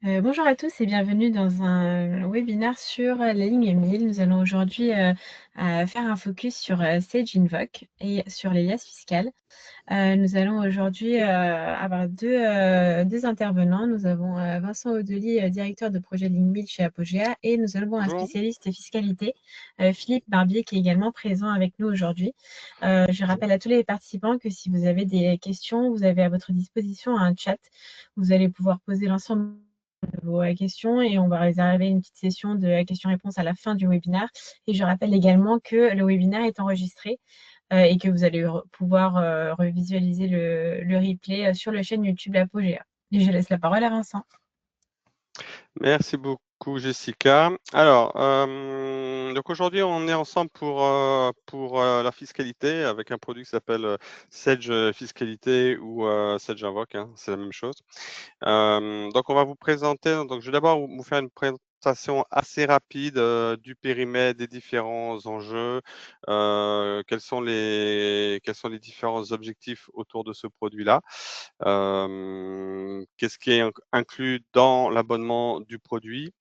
Bonjour à tous et bienvenue dans un webinaire sur la ligne 1000. Nous allons aujourd'hui faire un focus sur Sage Invoke et sur les liasses fiscales. Nous allons aujourd'hui avoir deux intervenants. Nous avons Vincent Audely, directeur de projet ligne 1000 chez Apogea, et nous avons un Bonjour. spécialiste fiscalité, Philippe Barbier, qui est également présent avec nous aujourd'hui. Je rappelle à tous les participants que si vous avez des questions, vous avez à votre disposition un chat. Vous allez pouvoir poser l'ensemble vos questions et on va réserver une petite session de questions-réponses à la fin du webinaire. Et je rappelle également que le webinaire est enregistré et que vous allez pouvoir revisualiser le replay sur la chaîne YouTube Apogea. Et je laisse la parole à Vincent. Merci beaucoup, Jessica. Alors, donc aujourd'hui, on est ensemble pour la fiscalité avec un produit qui s'appelle Sage Fiscalité ou Sage Invoke, hein, c'est la même chose. Donc, on va vous présenter. Donc, je vais d'abord vous faire une présentation assez rapide du périmètre, des différents enjeux, quels sont les différents objectifs autour de ce produit-là, qu'est-ce qui est inclus dans l'abonnement du produit,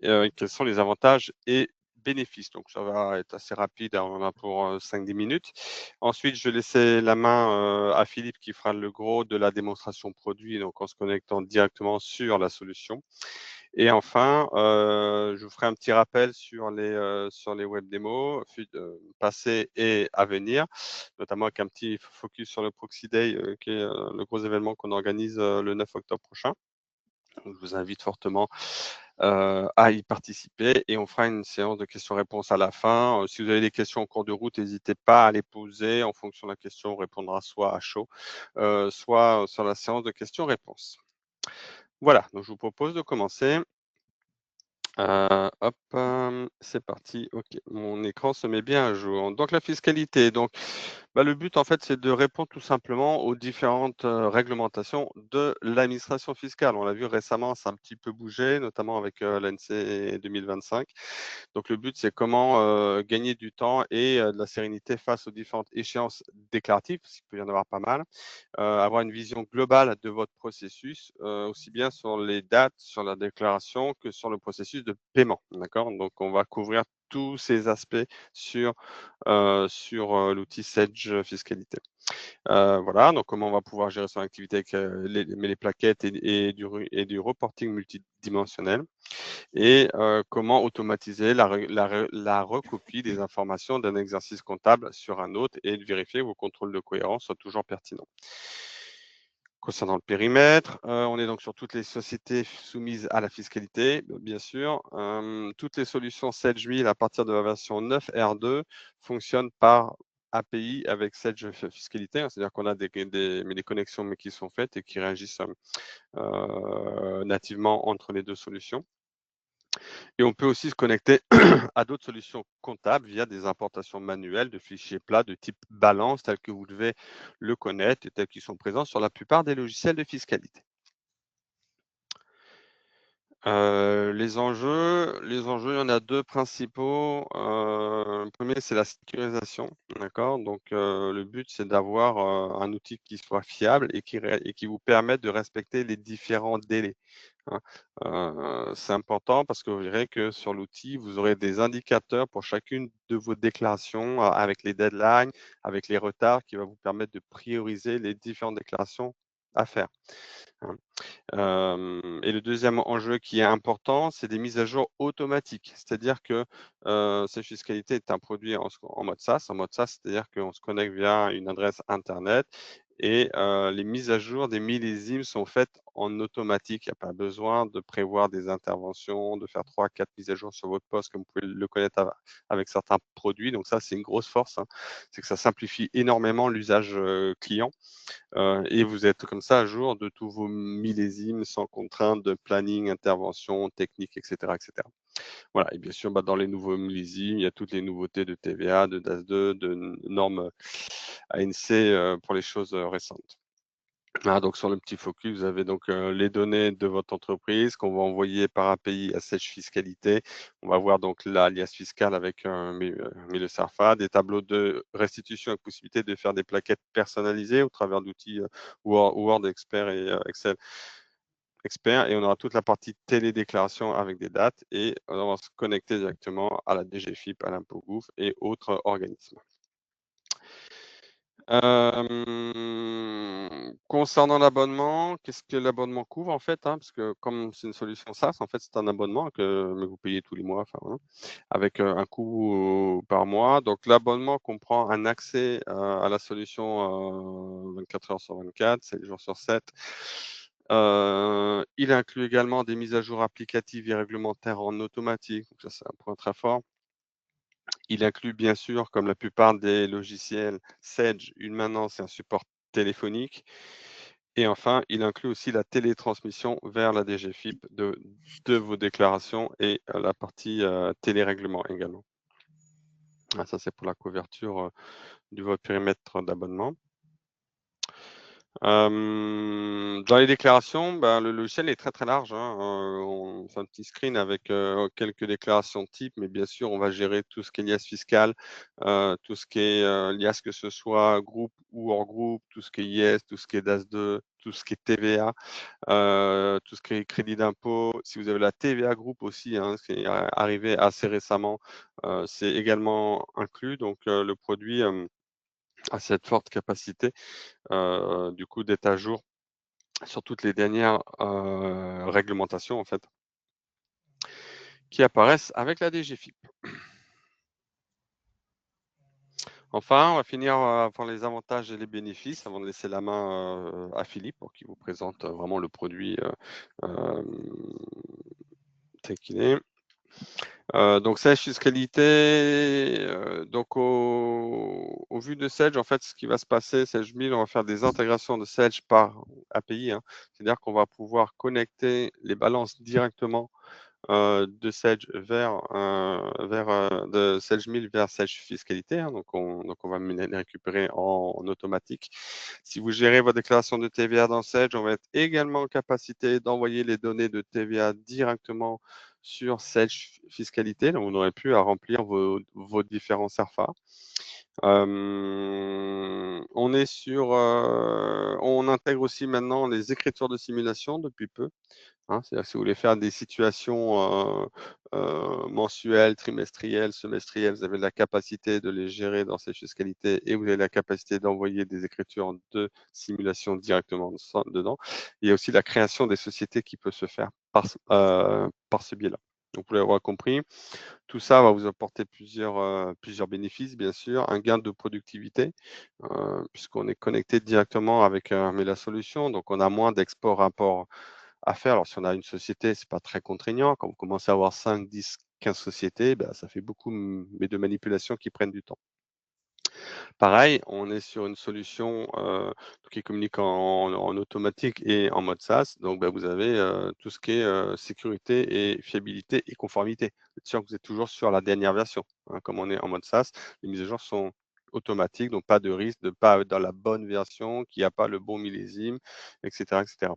quels sont les avantages et bénéfices. Donc, ça va être assez rapide, hein, on en a pour 5-10 minutes. Ensuite, je vais laisser la main à Philippe qui fera le gros de la démonstration produit, donc en se connectant directement sur la solution. Et enfin, je vous ferai un petit rappel sur les web démos passés et à venir, notamment avec un petit focus sur le Proxy Day, qui est le gros événement qu'on organise le 9 octobre prochain. Donc, je vous invite fortement à y participer et on fera une séance de questions-réponses à la fin. Si vous avez des questions en cours de route, n'hésitez pas à les poser. En fonction de la question, on répondra soit à chaud, soit sur la séance de questions-réponses. Voilà, donc je vous propose de commencer. Hop, c'est parti. OK, mon écran se met bien à jour. Donc la fiscalité, donc le but en fait, c'est de répondre tout simplement aux différentes, réglementations de l'administration fiscale. On l'a vu récemment, ça a un petit peu bougé, notamment avec, l'ANC 2025. Donc le but, c'est comment, gagner du temps et de la sérénité face aux différentes échéances déclaratives, parce qu'il peut y en avoir pas mal. Avoir une vision globale de votre processus, aussi bien sur les dates, sur la déclaration que sur le processus de paiement, d'accord? Donc on va couvrir tous ces aspects sur l'outil Sage Fiscalité. Voilà, donc comment on va pouvoir gérer son activité avec les plaquettes et du reporting multidimensionnel et comment automatiser la recopie des informations d'un exercice comptable sur un autre et de vérifier que vos contrôles de cohérence soient toujours pertinents. Concernant le périmètre, on est donc sur toutes les sociétés soumises à la fiscalité, bien sûr. Toutes les solutions Sage 1000 à partir de la version 9 R2 fonctionnent par API avec Sage Fiscalité, hein, c'est-à-dire qu'on a des connexions mais qui sont faites et qui réagissent nativement entre les deux solutions. Et on peut aussi se connecter à d'autres solutions comptables via des importations manuelles de fichiers plats de type balance, tels que vous devez le connaître et tels qu'ils sont présents sur la plupart des logiciels de fiscalité. Les enjeux, il y en a deux principaux. Le premier, c'est la sécurisation, d'accord? Donc, le but, c'est d'avoir un outil qui soit fiable et qui vous permette de respecter les différents délais, hein. C'est important parce que vous verrez que sur l'outil, vous aurez des indicateurs pour chacune de vos déclarations avec les deadlines, avec les retards, qui va vous permettre de prioriser les différentes déclarations à faire, hein. Et le deuxième enjeu qui est important, c'est des mises à jour automatiques. C'est-à-dire que Sage Fiscalité est un produit en mode SaaS. En mode SaaS, c'est-à-dire qu'on se connecte via une adresse Internet et les mises à jour des millésimes sont faites en automatique. Il n'y a pas besoin de prévoir des interventions, de faire 3-4 mises à jour sur votre poste, comme vous pouvez le connaître avec certains produits. Donc ça, c'est une grosse force, hein. C'est que ça simplifie énormément l'usage client. Et vous êtes comme ça à jour de tous vos millésimes sans contrainte de planning, intervention, technique, etc., etc. Voilà. Et bien sûr, dans les nouveaux millésimes, il y a toutes les nouveautés de TVA, de DAS2, de normes ANC pour les choses récentes. Voilà, donc sur le petit focus, vous avez donc les données de votre entreprise qu'on va envoyer par API à Sage Fiscalité. On va voir donc l'alias fiscal avec le SERFA, des tableaux de restitution avec possibilité de faire des plaquettes personnalisées au travers d'outils Word, Expert et Excel expert et on aura toute la partie télédéclaration avec des dates et on va se connecter directement à la DGFiP, à l'impôt gouv et autres organismes. Concernant l'abonnement, qu'est-ce que l'abonnement couvre en fait, hein? Parce que comme c'est une solution SaaS, en fait, c'est un abonnement mais vous payez tous les mois, enfin voilà, avec un coût par mois. Donc l'abonnement comprend un accès à la solution 24 heures sur 24, 7 jours sur 7. Il inclut également des mises à jour applicatives et réglementaires en automatique. Donc ça, c'est un point très fort. Il inclut bien sûr, comme la plupart des logiciels Sage, une maintenance et un support téléphonique. Et enfin, il inclut aussi la télétransmission vers la DGFiP de vos déclarations et la partie télérèglement également. Ah, ça, c'est pour la couverture de votre périmètre d'abonnement. Dans les déclarations, le logiciel est très très large, hein. On fait un petit screen avec quelques déclarations types, mais bien sûr, on va gérer tout ce qui est liasse fiscale, tout ce qui est liasse, que ce soit groupe ou hors groupe, tout ce qui est IS, tout ce qui est DAS2, tout ce qui est TVA, tout ce qui est crédit d'impôt. Si vous avez la TVA groupe aussi, hein, qui est arrivé assez récemment, c'est également inclus. Donc le produit a cette forte capacité du coup d'être à jour sur toutes les dernières réglementations en fait qui apparaissent avec la DGFiP. Enfin, on va finir par les avantages et les bénéfices avant de laisser la main à Philippe pour qu'il vous présente vraiment le produit tel qu'il est. Donc Sage Fiscalité, donc au vu de Sage, en fait, ce qui va se passer, Sage 1000, on va faire des intégrations de Sage par API, hein. C'est-à-dire qu'on va pouvoir connecter les balances directement de Sage de Sage 1000 vers Sage Fiscalité, hein. Donc on va les récupérer en automatique. Si vous gérez votre déclaration de TVA dans Sage, on va être également en capacité d'envoyer les données de TVA directement sur Sage Fiscalité. Donc vous n'aurez plus à remplir vos différents SERFA. On intègre aussi maintenant les écritures de simulation depuis peu. Hein, c'est-à-dire que si vous voulez faire des situations mensuelles, trimestrielles, semestrielles, vous avez la capacité de les gérer dans ces fiscalités et vous avez la capacité d'envoyer des écritures de simulation directement dedans. Il y a aussi la création des sociétés qui peut se faire par ce biais-là. Donc, vous l'avez compris, tout ça va vous apporter plusieurs bénéfices, bien sûr. Un gain de productivité, puisqu'on est connecté directement avec la solution. Donc, on a moins d'export-import à faire. Alors, si on a une société, c'est pas très contraignant. Quand vous commencez à avoir 5, 10, 15 sociétés, ça fait beaucoup mais de manipulations qui prennent du temps. Pareil, on est sur une solution qui communique en automatique et en mode SaaS. Donc, vous avez tout ce qui est sécurité et fiabilité et conformité. Être sûr que vous êtes toujours sur la dernière version, hein. Comme on est en mode SaaS, les mises à jour sont automatiques, donc pas de risque de pas être dans la bonne version, qu'il n'y a pas le bon millésime, etc., etc.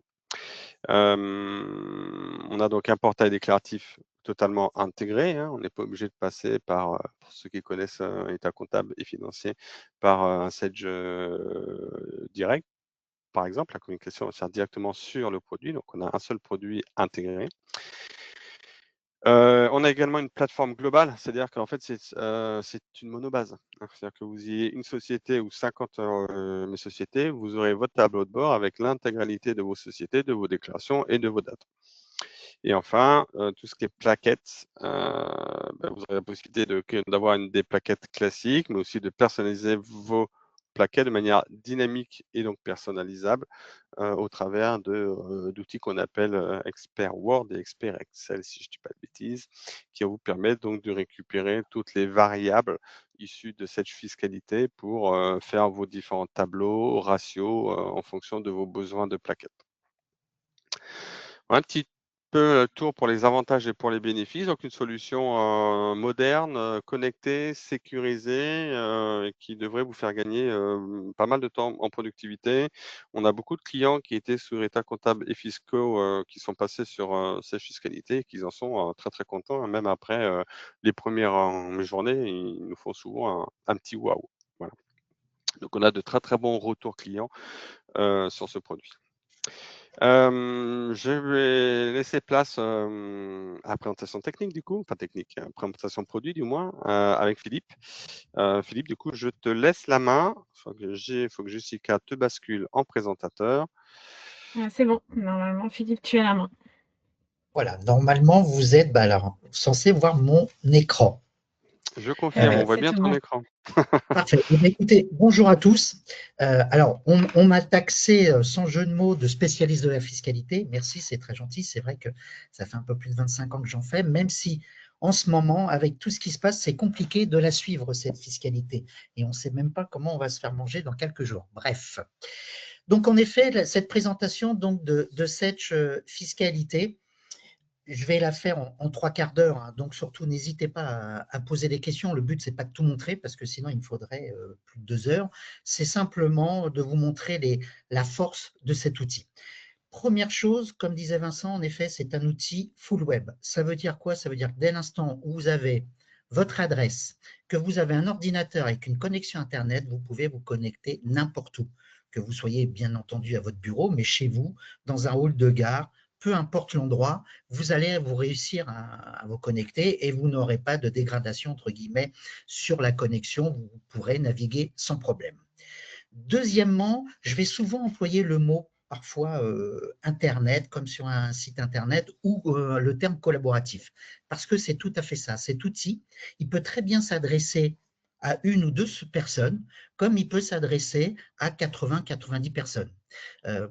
On a donc un portail déclaratif totalement intégré, hein. On n'est pas obligé de passer par, pour ceux qui connaissent état comptable et financier, par un Sage direct. Par exemple, la communication va se faire directement sur le produit, donc on a un seul produit intégré. On a également une plateforme globale, c'est-à-dire qu'en fait, c'est une monobase, hein. C'est-à-dire que vous ayez une société ou 50 sociétés, vous aurez votre tableau de bord avec l'intégralité de vos sociétés, de vos déclarations et de vos dates. Et enfin, tout ce qui est plaquettes, vous aurez la possibilité d'avoir des plaquettes classiques, mais aussi de personnaliser vos plaquettes de manière dynamique et donc personnalisable au travers d'outils qu'on appelle Expert Word et Expert Excel, si je ne dis pas de bêtises, qui vont vous permettre donc de récupérer toutes les variables issues de cette fiscalité pour faire vos différents tableaux, ratios en fonction de vos besoins de plaquettes. Un petit peu le tour pour les avantages et pour les bénéfices. Donc une solution moderne, connectée, sécurisée, qui devrait vous faire gagner pas mal de temps en productivité. On a beaucoup de clients qui étaient sur état comptable et fiscaux qui sont passés sur ces fiscalités et qui en sont très très contents, hein. Même après les premières journées, ils nous font souvent un petit waouh. Voilà. Donc on a de très très bons retours clients sur ce produit. Je vais laisser place à la présentation technique du coup, enfin technique, présentation produit du moins, avec Philippe. Philippe, du coup, je te laisse la main. Faut que Jessica te bascule en présentateur. Ah, c'est bon, normalement, Philippe, tu as la main. Voilà, normalement, vous êtes alors, censé voir mon écran. Je confirme, on voit C'est bien tout ton bon. écran. Parfait. Eh bien, écoutez, bonjour à tous. Alors, on m'a taxé, sans jeu de mots, de spécialiste de la fiscalité. Merci, c'est très gentil. C'est vrai que ça fait un peu plus de 25 ans que j'en fais, même si en ce moment, avec tout ce qui se passe, c'est compliqué de la suivre, cette fiscalité. Et on ne sait même pas comment on va se faire manger dans quelques jours. Bref. Donc, en effet, cette présentation donc, de cette fiscalité, je vais la faire en 3/4 d'heure, hein, donc surtout n'hésitez pas à poser des questions. Le but, c'est pas de tout montrer parce que sinon il me faudrait plus de 2 heures. C'est simplement de vous montrer la force de cet outil. Première chose, comme disait Vincent, en effet, c'est un outil full web. Ça veut dire quoi? Ça veut dire que dès l'instant où vous avez votre adresse, que vous avez un ordinateur avec une connexion Internet, vous pouvez vous connecter n'importe où. Que vous soyez bien entendu à votre bureau, mais chez vous, dans un hall de gare, peu importe l'endroit, vous allez vous réussir à vous connecter et vous n'aurez pas de dégradation, entre guillemets, sur la connexion. Vous pourrez naviguer sans problème. Deuxièmement, je vais souvent employer le mot parfois Internet, comme sur un site Internet, ou le terme collaboratif, parce que c'est tout à fait ça. Cet outil, il peut très bien s'adresser à une ou deux personnes, comme il peut s'adresser à 80-90 personnes.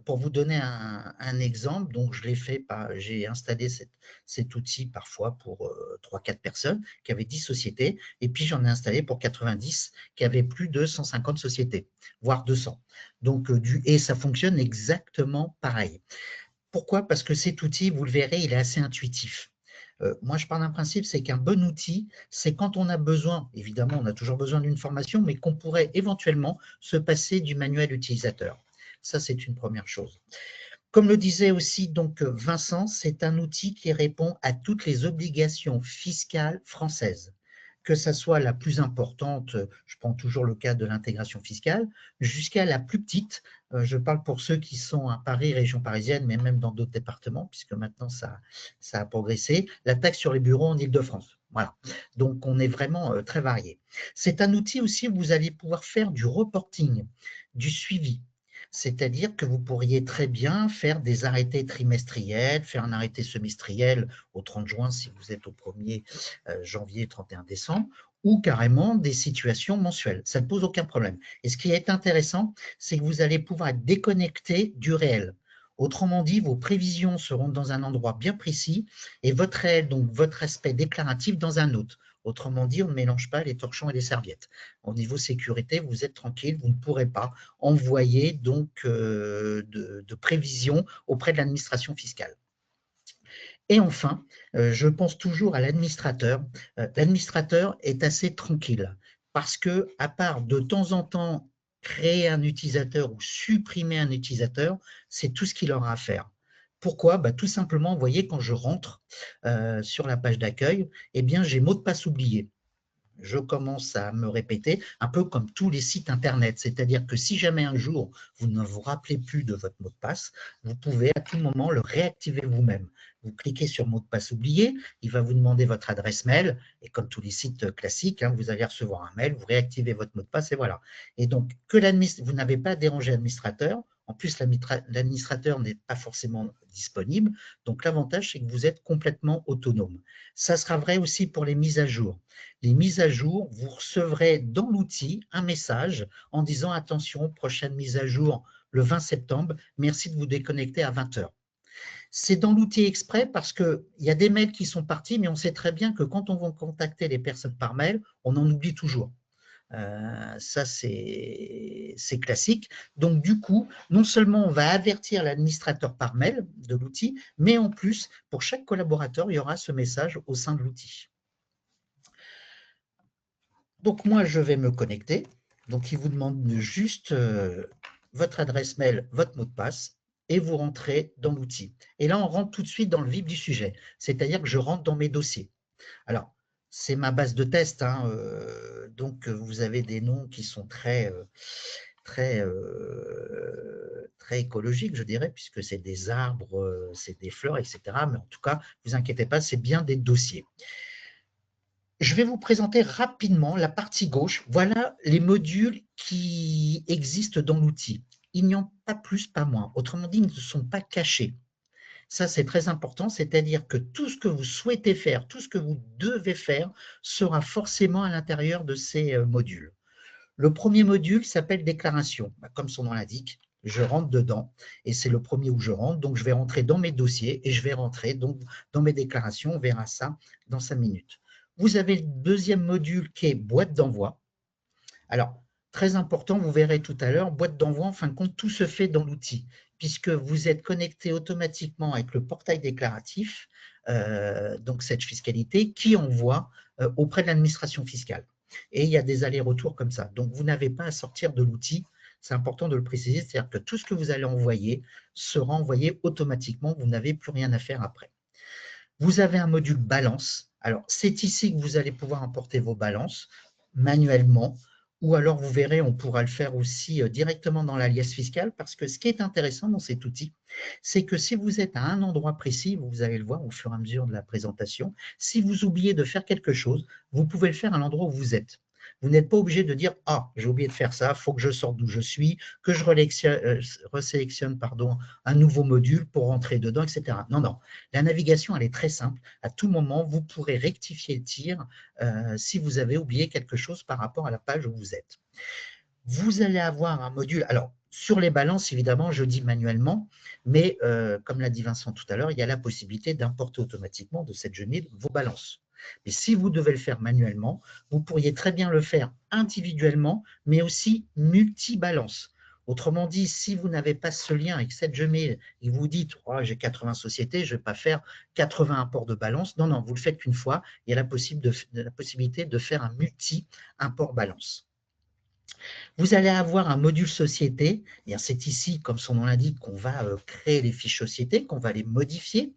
Pour vous donner un exemple, donc je l'ai fait, j'ai installé cet outil parfois pour 3-4 personnes qui avaient 10 sociétés, et puis j'en ai installé pour 90 qui avaient plus de 150 sociétés, voire 200. Donc, et ça fonctionne exactement pareil. Pourquoi? Parce que cet outil, vous le verrez, il est assez intuitif. Moi, je pars d'un principe, c'est qu'un bon outil, c'est quand on a besoin, évidemment, on a toujours besoin d'une formation, mais qu'on pourrait éventuellement se passer du manuel utilisateur. Ça, c'est une première chose. Comme le disait aussi donc Vincent, c'est un outil qui répond à toutes les obligations fiscales françaises, que ça soit la plus importante, je prends toujours le cas de l'intégration fiscale, jusqu'à la plus petite, je parle pour ceux qui sont à Paris, région parisienne, mais même dans d'autres départements, puisque maintenant ça a progressé, la taxe sur les bureaux en Île-de-France. Voilà, donc on est vraiment très varié. C'est un outil aussi où vous allez pouvoir faire du reporting, du suivi. C'est-à-dire que vous pourriez très bien faire des arrêtés trimestriels, faire un arrêté semestriel au 30 juin si vous êtes au 1er janvier, 31 décembre, ou carrément des situations mensuelles. Ça ne pose aucun problème. Et ce qui est intéressant, c'est que vous allez pouvoir être déconnecté du réel. Autrement dit, vos prévisions seront dans un endroit bien précis et votre réel, donc votre aspect déclaratif, dans un autre. Autrement dit, on ne mélange pas les torchons et les serviettes. Au niveau sécurité, vous êtes tranquille, vous ne pourrez pas envoyer donc de prévisions auprès de l'administration fiscale. Et enfin, je pense toujours à l'administrateur. L'administrateur est assez tranquille parce que, à part de temps en temps créer un utilisateur ou supprimer un utilisateur, c'est tout ce qu'il aura à faire. Pourquoi? Tout simplement, vous voyez, quand je rentre sur la page d'accueil, eh bien, j'ai mot de passe oublié. Je commence à me répéter, un peu comme tous les sites Internet. C'est-à-dire que si jamais un jour, vous ne vous rappelez plus de votre mot de passe, vous pouvez à tout moment le réactiver vous-même. Vous cliquez sur mot de passe oublié, il va vous demander votre adresse mail, et comme tous les sites classiques, vous allez recevoir un mail, vous réactivez votre mot de passe, et voilà. Et donc, vous n'avez pas dérangé l'administrateur, en plus, l'administrateur n'est pas forcément disponible, donc l'avantage, c'est que vous êtes complètement autonome. Ça sera vrai aussi pour les mises à jour. Les mises à jour, vous recevrez dans l'outil un message en disant « Attention, prochaine mise à jour le 20 septembre, merci de vous déconnecter à 20 h ». C'est dans l'outil exprès parce qu'il y a des mails qui sont partis, mais on sait très bien que quand on va contacter les personnes par mail, on en oublie toujours. Ça, c'est classique. Donc, du coup, non seulement on va avertir l'administrateur par mail de l'outil, mais en plus, pour chaque collaborateur, il y aura ce message au sein de l'outil. Donc, moi, je vais me connecter. Donc, il vous demande juste votre adresse mail, votre mot de passe, et vous rentrez dans l'outil. Et là, on rentre tout de suite dans le vif du sujet, c'est-à-dire que je rentre dans mes dossiers. Alors, c'est ma base de test, donc vous avez des noms qui sont très très, très écologique, je dirais, puisque c'est des arbres, c'est des fleurs, etc. Mais en tout cas, ne vous inquiétez pas, c'est bien des dossiers. Je vais vous présenter rapidement la partie gauche. Voilà les modules qui existent dans l'outil. Il n'y en a pas plus, pas moins. Autrement dit, ils ne sont pas cachés. Ça, c'est très important, c'est-à-dire que tout ce que vous souhaitez faire, tout ce que vous devez faire sera forcément à l'intérieur de ces modules. Le premier module s'appelle déclaration. Comme son nom l'indique, je rentre dedans et c'est le premier où je rentre. Donc, je vais rentrer dans mes dossiers et je vais rentrer donc, dans mes déclarations. On verra ça dans 5 minutes. Vous avez le deuxième module qui est boîte d'envoi. Alors, très important, vous verrez tout à l'heure, boîte d'envoi, en fin de compte, tout se fait dans l'outil, puisque vous êtes connecté automatiquement avec le portail déclaratif, donc cette fiscalité, qui envoie auprès de l'administration fiscale. Et il y a des allers-retours comme ça. Donc, vous n'avez pas à sortir de l'outil, c'est important de le préciser, c'est-à-dire que tout ce que vous allez envoyer sera envoyé automatiquement, vous n'avez plus rien à faire après. Vous avez un module balance. Alors, c'est ici que vous allez pouvoir importer vos balances manuellement, ou alors vous verrez, on pourra le faire aussi directement dans l'alias fiscal, parce que ce qui est intéressant dans cet outil, c'est que si vous êtes à un endroit précis, vous allez le voir au fur et à mesure de la présentation, si vous oubliez de faire quelque chose, vous pouvez le faire à l'endroit où vous êtes. Vous n'êtes pas obligé de dire « Ah, j'ai oublié de faire ça, il faut que je sorte d'où je suis, que je resélectionne un nouveau module pour rentrer dedans, etc. » Non, non. La navigation, elle est très simple. À tout moment, vous pourrez rectifier le tir si vous avez oublié quelque chose par rapport à la page où vous êtes. Vous allez avoir un module. Alors, sur les balances, évidemment, je dis manuellement, mais comme l'a dit Vincent tout à l'heure, il y a la possibilité d'importer automatiquement de cette Gmail vos balances. Mais si vous devez le faire manuellement, vous pourriez très bien le faire individuellement, mais aussi multi-balance. Autrement dit, si vous n'avez pas ce lien avec cette Gmail et vous dites oh, j'ai 80 sociétés, je ne vais pas faire 80 imports de balance. Non, non, vous le faites qu'une fois. Il y a la possibilité de faire un multi-import balance. Vous allez avoir un module société. C'est ici, comme son nom l'indique, qu'on va créer les fiches société, qu'on va les modifier.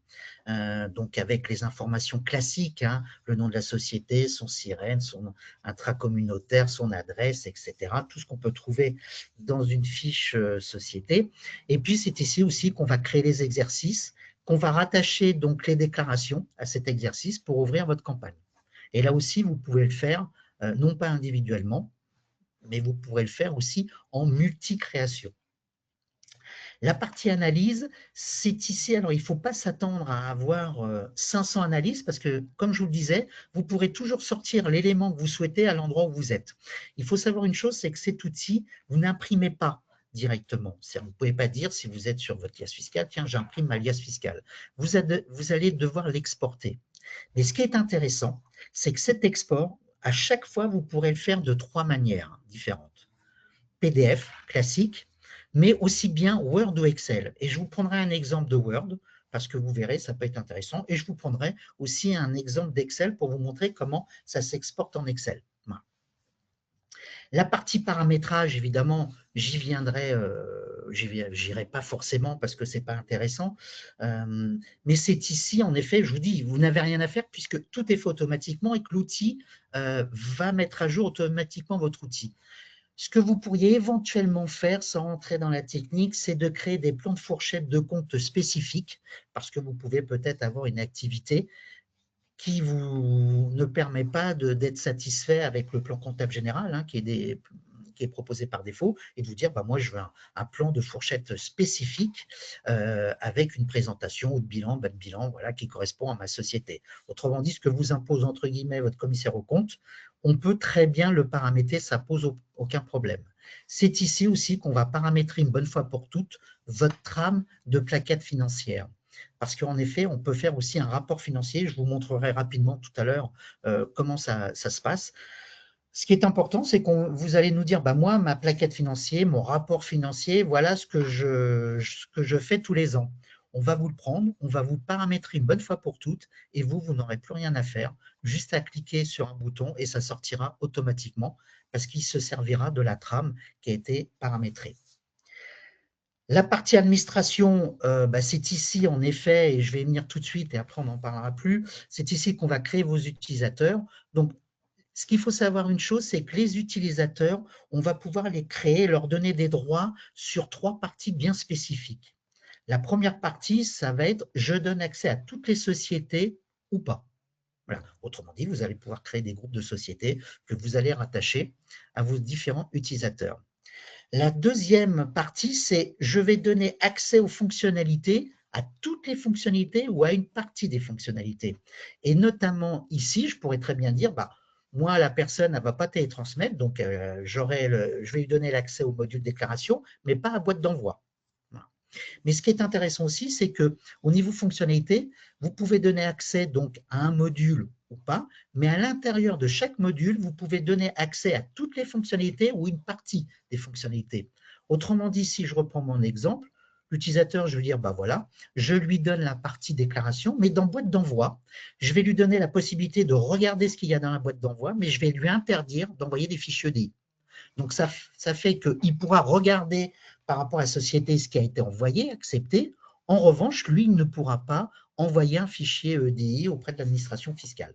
Donc avec les informations classiques, hein, le nom de la société, son sirène, son intracommunautaire, son adresse, etc. Tout ce qu'on peut trouver dans une fiche société. Et puis c'est ici aussi qu'on va créer les exercices, qu'on va rattacher donc les déclarations à cet exercice pour ouvrir votre campagne. Et là aussi, vous pouvez le faire non pas individuellement, mais vous pourrez le faire aussi en multi-création. La partie analyse, c'est ici, alors il ne faut pas s'attendre à avoir 500 analyses parce que, comme je vous le disais, vous pourrez toujours sortir l'élément que vous souhaitez à l'endroit où vous êtes. Il faut savoir une chose, c'est que cet outil, vous n'imprimez pas directement. Vous ne pouvez pas dire, si vous êtes sur votre liasse fiscale, tiens, j'imprime ma liasse fiscale. Vous allez devoir l'exporter. Mais ce qui est intéressant, c'est que cet export, à chaque fois, vous pourrez le faire de 3 manières différentes. PDF classique, mais aussi bien Word ou Excel. Et je vous prendrai un exemple de Word, parce que vous verrez, ça peut être intéressant. Et je vous prendrai aussi un exemple d'Excel pour vous montrer comment ça s'exporte en Excel. Voilà. La partie paramétrage, évidemment, j'y viendrai, j'irai pas forcément parce que ce n'est pas intéressant, mais c'est ici, en effet, je vous dis, vous n'avez rien à faire puisque tout est fait automatiquement et que l'outil va mettre à jour automatiquement votre outil. Ce que vous pourriez éventuellement faire, sans rentrer dans la technique, c'est de créer des plans de fourchette de compte spécifiques, parce que vous pouvez peut-être avoir une activité qui vous ne permet pas d'être satisfait avec le plan comptable général, hein, qui est proposé par défaut, et de vous dire, bah, moi, je veux un plan de fourchette spécifique avec une présentation ou de bilan, bas de bilan, voilà, qui correspond à ma société. Autrement dit, ce que vous impose, entre guillemets, votre commissaire aux comptes, on peut très bien le paramétrer, ça ne pose aucun problème. C'est ici aussi qu'on va paramétrer une bonne fois pour toutes votre trame de plaquettes financières. Parce qu'en effet, on peut faire aussi un rapport financier. Je vous montrerai rapidement tout à l'heure comment ça se passe. Ce qui est important, c'est que vous allez nous dire, bah, moi, ma plaquette financière, mon rapport financier, voilà ce que je fais tous les ans. On va vous le prendre, on va vous paramétrer une bonne fois pour toutes et vous n'aurez plus rien à faire, juste à cliquer sur un bouton et ça sortira automatiquement parce qu'il se servira de la trame qui a été paramétrée. La partie administration, c'est ici en effet, et je vais y venir tout de suite et après on n'en parlera plus, c'est ici qu'on va créer vos utilisateurs. Donc, ce qu'il faut savoir une chose, c'est que les utilisateurs, on va pouvoir les créer, leur donner des droits sur 3 parties bien spécifiques. La première partie, ça va être « je donne accès à toutes les sociétés ou pas ». Voilà. Autrement dit, vous allez pouvoir créer des groupes de sociétés que vous allez rattacher à vos différents utilisateurs. La deuxième partie, c'est « je vais donner accès aux fonctionnalités, à toutes les fonctionnalités ou à une partie des fonctionnalités ». Et notamment ici, je pourrais très bien dire moi, la personne ne va pas télétransmettre, donc je vais lui donner l'accès au module déclaration, mais pas à boîte d'envoi. Mais ce qui est intéressant aussi, c'est qu'au niveau fonctionnalité, vous pouvez donner accès donc à un module ou pas, mais à l'intérieur de chaque module, vous pouvez donner accès à toutes les fonctionnalités ou une partie des fonctionnalités. Autrement dit, si je reprends mon exemple, l'utilisateur, je vais dire, voilà, je lui donne la partie déclaration, mais dans boîte d'envoi, je vais lui donner la possibilité de regarder ce qu'il y a dans la boîte d'envoi, mais je vais lui interdire d'envoyer des fichiers EDI. Donc, ça fait qu'il pourra regarder par rapport à la société ce qui a été envoyé, accepté. En revanche, lui, il ne pourra pas envoyer un fichier EDI auprès de l'administration fiscale.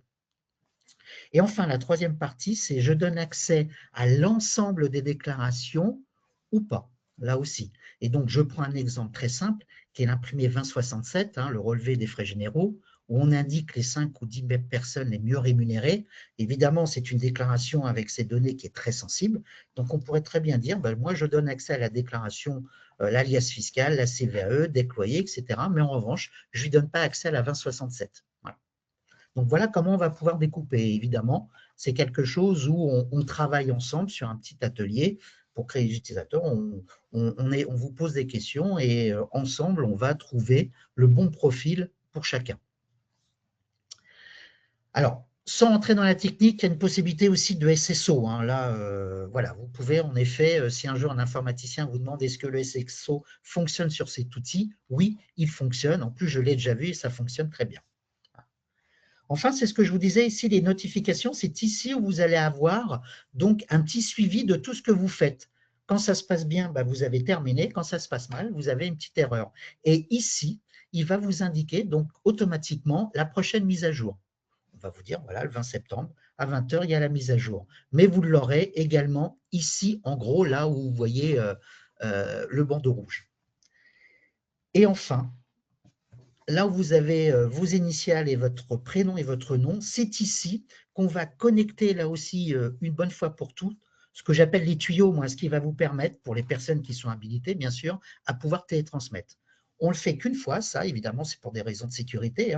Et enfin, la troisième partie, c'est je donne accès à l'ensemble des déclarations ou pas, là aussi. Et donc, je prends un exemple très simple, qui est l'imprimé 2067, le relevé des frais généraux, où on indique les 5 ou 10 personnes les mieux rémunérées. Évidemment, c'est une déclaration avec ces données qui est très sensible. Donc, on pourrait très bien dire, moi, je donne accès à la déclaration, l'alias fiscal, la CVAE, déployée, etc. Mais en revanche, je ne lui donne pas accès à la 2067. Voilà. Donc, voilà comment on va pouvoir découper. Évidemment, c'est quelque chose où on travaille ensemble sur un petit atelier pour créer les utilisateurs. On vous pose des questions et ensemble, on va trouver le bon profil pour chacun. Alors, sans entrer dans la technique, il y a une possibilité aussi de SSO. Là, voilà, vous pouvez en effet, si un jour un informaticien vous demande est-ce que le SSO fonctionne sur cet outil, oui, il fonctionne. En plus, je l'ai déjà vu et ça fonctionne très bien. Enfin, c'est ce que je vous disais ici, les notifications, c'est ici où vous allez avoir donc un petit suivi de tout ce que vous faites. Quand ça se passe bien, vous avez terminé. Quand ça se passe mal, vous avez une petite erreur. Et ici, il va vous indiquer donc automatiquement la prochaine mise à jour. On va vous dire, voilà, le 20 septembre, à 20 h, il y a la mise à jour. Mais vous l'aurez également ici, en gros, là où vous voyez le bandeau rouge. Et enfin, là où vous avez vos initiales et votre prénom et votre nom, c'est ici qu'on va connecter là aussi une bonne fois pour toutes ce que j'appelle les tuyaux, ce qui va vous permettre, pour les personnes qui sont habilitées, bien sûr, à pouvoir télétransmettre. On ne le fait qu'une fois, ça, évidemment, c'est pour des raisons de sécurité,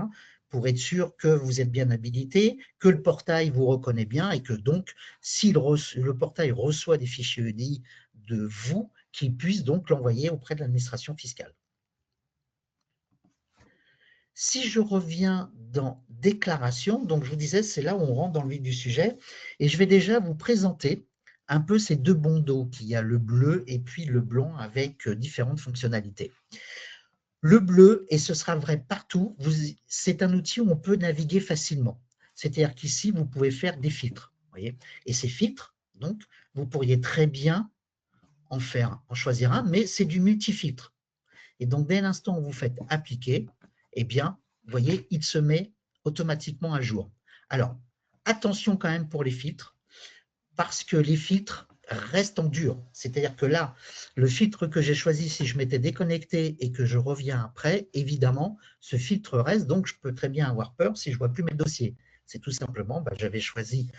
pour être sûr que vous êtes bien habilité, que le portail vous reconnaît bien et que donc, si le portail reçoit des fichiers EDI de vous, qu'il puisse donc l'envoyer auprès de l'administration fiscale. Si je reviens dans déclaration, donc je vous disais, c'est là où on rentre dans le vif du sujet, et je vais déjà vous présenter un peu ces deux bandeaux, qu'il y a le bleu et puis le blanc avec différentes fonctionnalités. Le bleu, et ce sera vrai partout, c'est un outil où on peut naviguer facilement. C'est-à-dire qu'ici, vous pouvez faire des filtres. Voyez, et ces filtres, donc, vous pourriez très bien en choisir un, mais c'est du multifiltre. Et donc, dès l'instant où vous faites appliquer, eh bien, vous voyez, il se met automatiquement à jour. Alors, attention quand même pour les filtres, parce que les filtres restent en dur. C'est-à-dire que là, le filtre que j'ai choisi, si je m'étais déconnecté et que je reviens après, évidemment, ce filtre reste, donc je peux très bien avoir peur si je ne vois plus mes dossiers. C'est tout simplement, j'avais choisi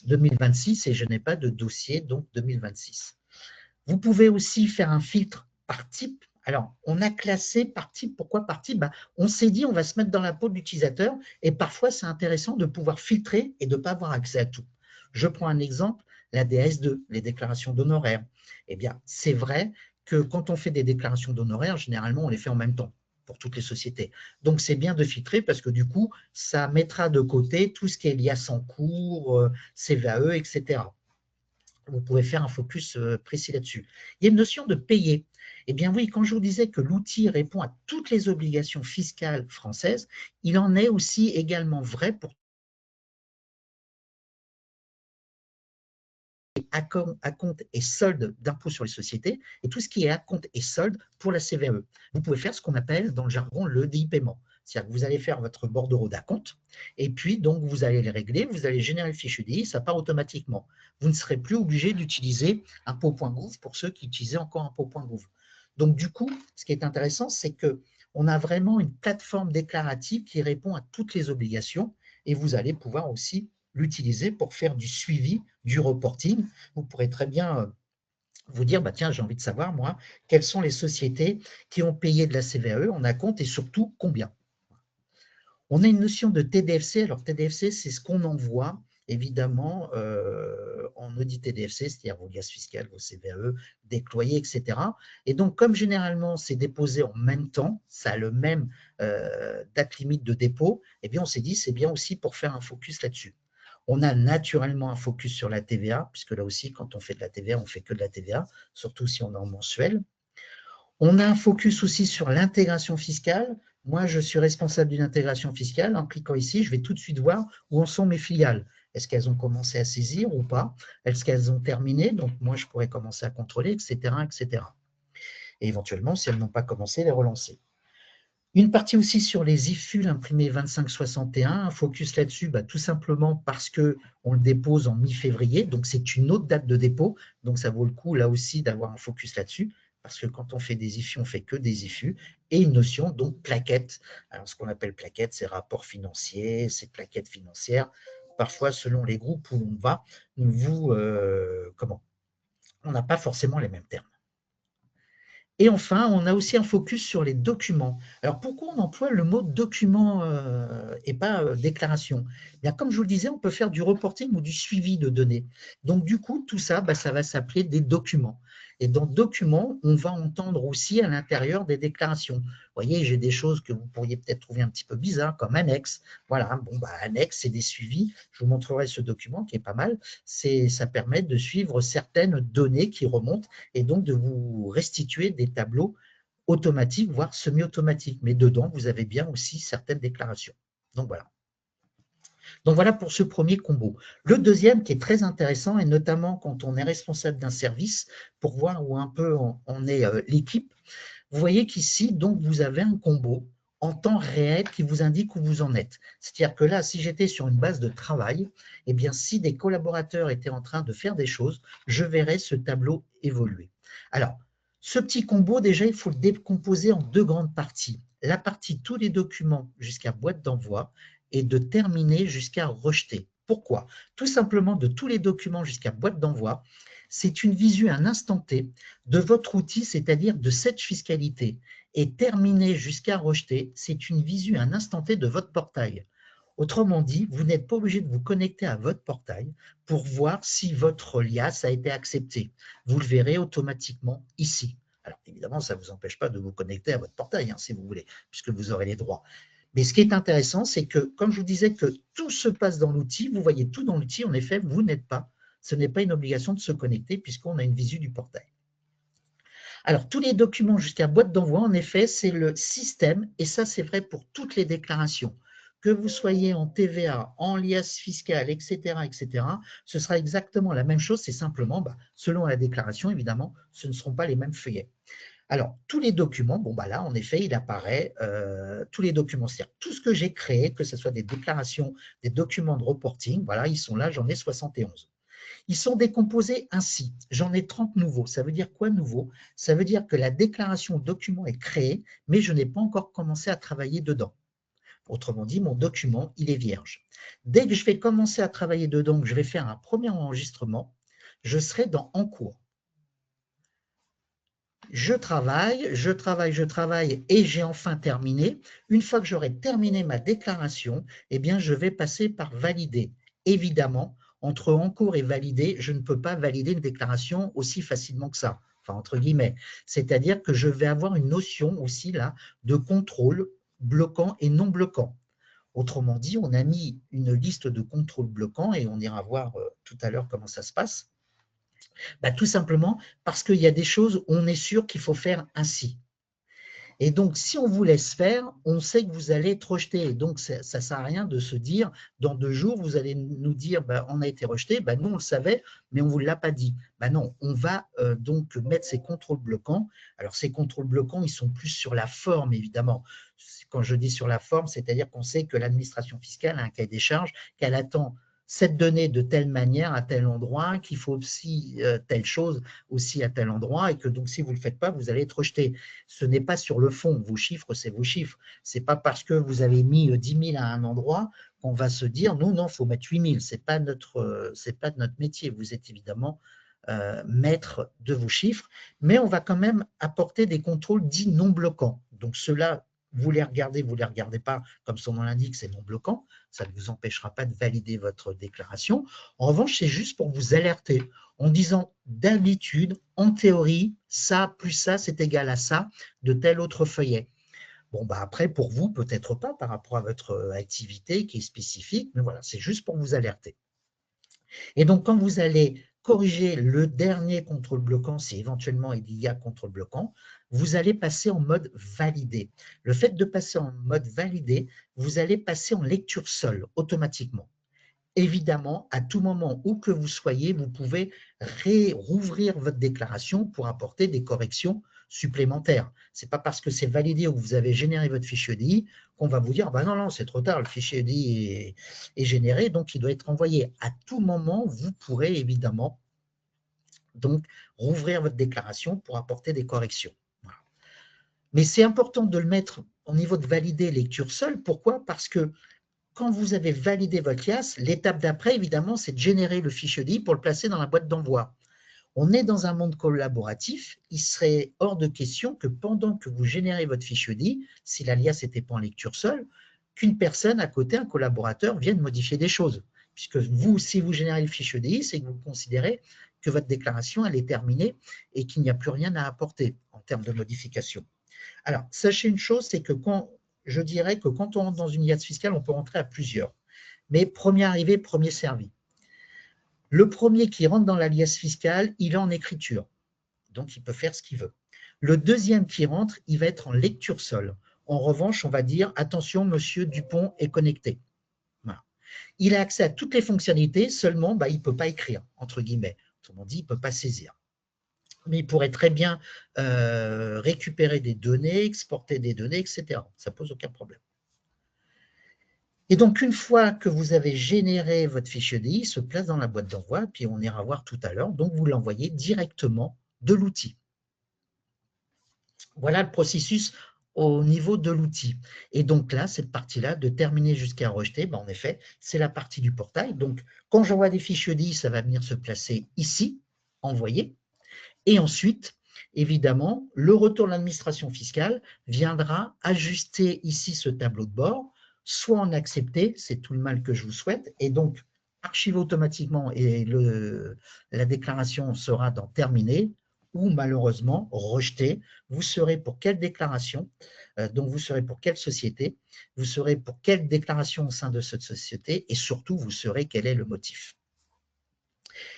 2026 et je n'ai pas de dossier, donc 2026. Vous pouvez aussi faire un filtre par type. Alors, on a classé par type. Pourquoi par type? On s'est dit, on va se mettre dans la peau de l'utilisateur et parfois, c'est intéressant de pouvoir filtrer et de ne pas avoir accès à tout. Je prends un exemple, la DS2, les déclarations d'honoraires. Eh bien, c'est vrai que quand on fait des déclarations d'honoraires, généralement, on les fait en même temps pour toutes les sociétés. Donc, c'est bien de filtrer parce que du coup, ça mettra de côté tout ce qui est lié en cours, CVAE, etc. Vous pouvez faire un focus précis là-dessus. Il y a une notion de payer. Eh bien oui, quand je vous disais que l'outil répond à toutes les obligations fiscales françaises, il en est aussi également vrai pour à compte et solde d'impôt sur les sociétés et tout ce qui est à compte et solde pour la CVAE. Vous pouvez faire ce qu'on appelle dans le jargon le DI paiement. C'est-à-dire que vous allez faire votre bordereau d'acompte, et puis donc vous allez les régler, vous allez générer le fichier DI, ça part automatiquement. Vous ne serez plus obligé d'utiliser un pot.gouv pour ceux qui utilisaient encore un pot.gouv. Donc du coup, ce qui est intéressant, c'est qu'on a vraiment une plateforme déclarative qui répond à toutes les obligations, et vous allez pouvoir aussi l'utiliser pour faire du suivi, du reporting. Vous pourrez très bien vous dire, bah, tiens, j'ai envie de savoir, moi, quelles sont les sociétés qui ont payé de la CVAE en acompte et surtout combien. On a une notion de TDFC. Alors, TDFC, c'est ce qu'on envoie, évidemment, en audit TDFC, c'est-à-dire vos liasses fiscales, vos CVAE, déployés, etc. Et donc, comme généralement, c'est déposé en même temps, ça a le même date limite de dépôt, eh bien, on s'est dit, c'est bien aussi pour faire un focus là-dessus. On a naturellement un focus sur la TVA, puisque là aussi, quand on fait de la TVA, on ne fait que de la TVA, surtout si on est en mensuel. On a un focus aussi sur l'intégration fiscale. Moi, je suis responsable d'une intégration fiscale. En cliquant ici, je vais tout de suite voir où en sont mes filiales. Est-ce qu'elles ont commencé à saisir ou pas? Est-ce qu'elles ont terminé? Donc, moi, je pourrais commencer à contrôler, etc., etc. Et éventuellement, si elles n'ont pas commencé, les relancer. Une partie aussi sur les IFUL imprimés 2561, un focus là-dessus, bah, tout simplement parce qu'on le dépose en mi-février, donc c'est une autre date de dépôt, donc ça vaut le coup là aussi d'avoir un focus là-dessus, parce que quand on fait des IFU, on fait que des IFU, et une notion, donc plaquette. Alors ce qu'on appelle plaquette, c'est rapport financier, c'est plaquette financière. Parfois, selon les groupes où l'on va, on n'a pas forcément les mêmes termes. Et enfin, on a aussi un focus sur les documents. Alors, pourquoi on emploie le mot document et pas déclaration? Bien, comme je vous le disais, on peut faire du reporting ou du suivi de données. Donc, du coup, tout ça, ça va s'appeler des documents. Et dans documents, on va entendre aussi à l'intérieur des déclarations. Vous voyez, j'ai des choses que vous pourriez peut-être trouver un petit peu bizarres, comme annexe. Voilà, bon, annexe, c'est des suivis. Je vous montrerai ce document qui est pas mal. Ça permet de suivre certaines données qui remontent et donc de vous restituer des tableaux automatiques, voire semi-automatiques. Mais dedans, vous avez bien aussi certaines déclarations. Donc voilà. Donc voilà pour ce premier combo. Le deuxième qui est très intéressant, et notamment quand on est responsable d'un service, pour voir où un peu on est l'équipe, vous voyez qu'ici, donc, vous avez un combo en temps réel qui vous indique où vous en êtes. C'est-à-dire que là, si j'étais sur une base de travail, eh bien, si des collaborateurs étaient en train de faire des choses, je verrais ce tableau évoluer. Alors, ce petit combo, déjà, il faut le décomposer en deux grandes parties. La partie tous les documents jusqu'à boîte d'envoi et de terminer jusqu'à rejeter. Pourquoi? Tout simplement de tous les documents jusqu'à boîte d'envoi, c'est une visu à un instant T de votre outil, c'est-à-dire de cette fiscalité. Et terminer jusqu'à rejeter, c'est une visu à un instant T de votre portail. Autrement dit, vous n'êtes pas obligé de vous connecter à votre portail pour voir si votre liasse a été acceptée. Vous le verrez automatiquement ici. Alors évidemment, ça ne vous empêche pas de vous connecter à votre portail, si vous voulez, puisque vous aurez les droits. Mais ce qui est intéressant, c'est que, comme je vous disais, que tout se passe dans l'outil, vous voyez tout dans l'outil, en effet, vous n'êtes pas, ce n'est pas une obligation de se connecter puisqu'on a une visu du portail. Alors, tous les documents jusqu'à boîte d'envoi, en effet, c'est le système, et ça, c'est vrai pour toutes les déclarations. Que vous soyez en TVA, en liasse fiscale, etc., etc., ce sera exactement la même chose, c'est simplement, selon la déclaration, évidemment, ce ne seront pas les mêmes feuillets. Alors, tous les documents, là, en effet, il apparaît tous les documents, c'est-à-dire tout ce que j'ai créé, que ce soit des déclarations, des documents de reporting, voilà, ils sont là, j'en ai 71. Ils sont décomposés ainsi. J'en ai 30 nouveaux. Ça veut dire quoi nouveau? Ça veut dire que la déclaration document est créée, mais je n'ai pas encore commencé à travailler dedans. Autrement dit, mon document, il est vierge. Dès que je vais commencer à travailler dedans, que je vais faire un premier enregistrement, je serai dans « En cours ». Je travaille et j'ai enfin terminé. Une fois que j'aurai terminé ma déclaration, eh bien, je vais passer par valider. Évidemment, entre en cours et valider, je ne peux pas valider une déclaration aussi facilement que ça, enfin entre guillemets. C'est-à-dire que je vais avoir une notion aussi là de contrôle bloquant et non bloquant. Autrement dit, on a mis une liste de contrôles bloquants et on ira voir tout à l'heure comment ça se passe. Tout simplement parce qu'il y a des choses où on est sûr qu'il faut faire ainsi. Et donc, si on vous laisse faire, on sait que vous allez être rejeté. Et donc, ça ne sert à rien de se dire, dans 2 jours, vous allez nous dire, on a été rejeté. Nous, on le savait, mais on ne vous l'a pas dit. Non, on va donc mettre ces contrôles bloquants. Alors, ces contrôles bloquants, ils sont plus sur la forme, évidemment. quand je dis sur la forme, c'est-à-dire qu'on sait que l'administration fiscale a un cahier des charges, qu'elle attend cette donnée de telle manière à tel endroit, qu'il faut aussi telle chose aussi à tel endroit, et que donc si vous ne le faites pas, vous allez être rejeté. Ce n'est pas sur le fond, vos chiffres, c'est vos chiffres. Ce n'est pas parce que vous avez mis 10 000 à un endroit qu'on va se dire non, il faut mettre 8 000. Ce n'est pas de notre métier. Vous êtes évidemment maître de vos chiffres, mais on va quand même apporter des contrôles dits non bloquants. Donc ceux-là, vous les regardez pas, comme son nom l'indique, c'est non bloquant, ça ne vous empêchera pas de valider votre déclaration. En revanche, c'est juste pour vous alerter en disant d'habitude, en théorie, ça plus ça, c'est égal à ça de tel autre feuillet. Bon, bah après, pour vous, peut-être pas par rapport à votre activité qui est spécifique, mais voilà, c'est juste pour vous alerter. Et donc, quand vous allez corriger le dernier contrôle bloquant, si éventuellement il y a contrôle bloquant, vous allez passer en mode validé. Le fait de passer en mode validé, vous allez passer en lecture seule automatiquement. Évidemment, à tout moment où que vous soyez, vous pouvez rouvrir votre déclaration pour apporter des corrections supplémentaires. Ce n'est pas parce que c'est validé ou que vous avez généré votre fichier EDI qu'on va vous dire bah non, c'est trop tard, le fichier EDI est généré, donc il doit être envoyé. À tout moment, vous pourrez évidemment donc rouvrir votre déclaration pour apporter des corrections. Voilà. Mais c'est important de le mettre au niveau de valider lecture seule. Pourquoi? Parce que quand vous avez validé votre IAS, l'étape d'après, évidemment, c'est de générer le fichier EDI pour le placer dans la boîte d'envoi. On est dans un monde collaboratif, il serait hors de question que pendant que vous générez votre fichier EDI, si l'alias n'était pas en lecture seule, qu'une personne à côté, un collaborateur, vienne modifier des choses. Puisque vous, si vous générez le fichier EDI, c'est que vous considérez que votre déclaration, elle est terminée et qu'il n'y a plus rien à apporter en termes de modification. Alors, sachez une chose, c'est que je dirais que quand on rentre dans une IAS fiscale, on peut rentrer à plusieurs. Mais premier arrivé, premier servi. Le premier qui rentre dans l'alias fiscale, il est en écriture. Donc, il peut faire ce qu'il veut. Le deuxième qui rentre, il va être en lecture seule. En revanche, on va dire, attention, monsieur Dupont est connecté. Voilà. Il a accès à toutes les fonctionnalités, seulement, il ne peut pas écrire, entre guillemets. Autrement dit, il ne peut pas saisir. Mais il pourrait très bien récupérer des données, exporter des données, etc. Ça ne pose aucun problème. Et donc, une fois que vous avez généré votre fichier EDI, il se place dans la boîte d'envoi, puis on ira voir tout à l'heure. Donc, vous l'envoyez directement de l'outil. Voilà le processus au niveau de l'outil. Et donc là, cette partie-là, de terminer jusqu'à rejeter, en effet, c'est la partie du portail. Donc, quand j'envoie des fichiers EDI, ça va venir se placer ici, envoyer. Et ensuite, évidemment, le retour de l'administration fiscale viendra ajuster ici ce tableau de bord, soit en accepter, c'est tout le mal que je vous souhaite, et donc archiver automatiquement et la déclaration sera dans terminé, ou malheureusement rejeté. Vous serez pour quelle déclaration, donc vous serez pour quelle société, vous serez pour quelle déclaration au sein de cette société, et surtout vous saurez quel est le motif.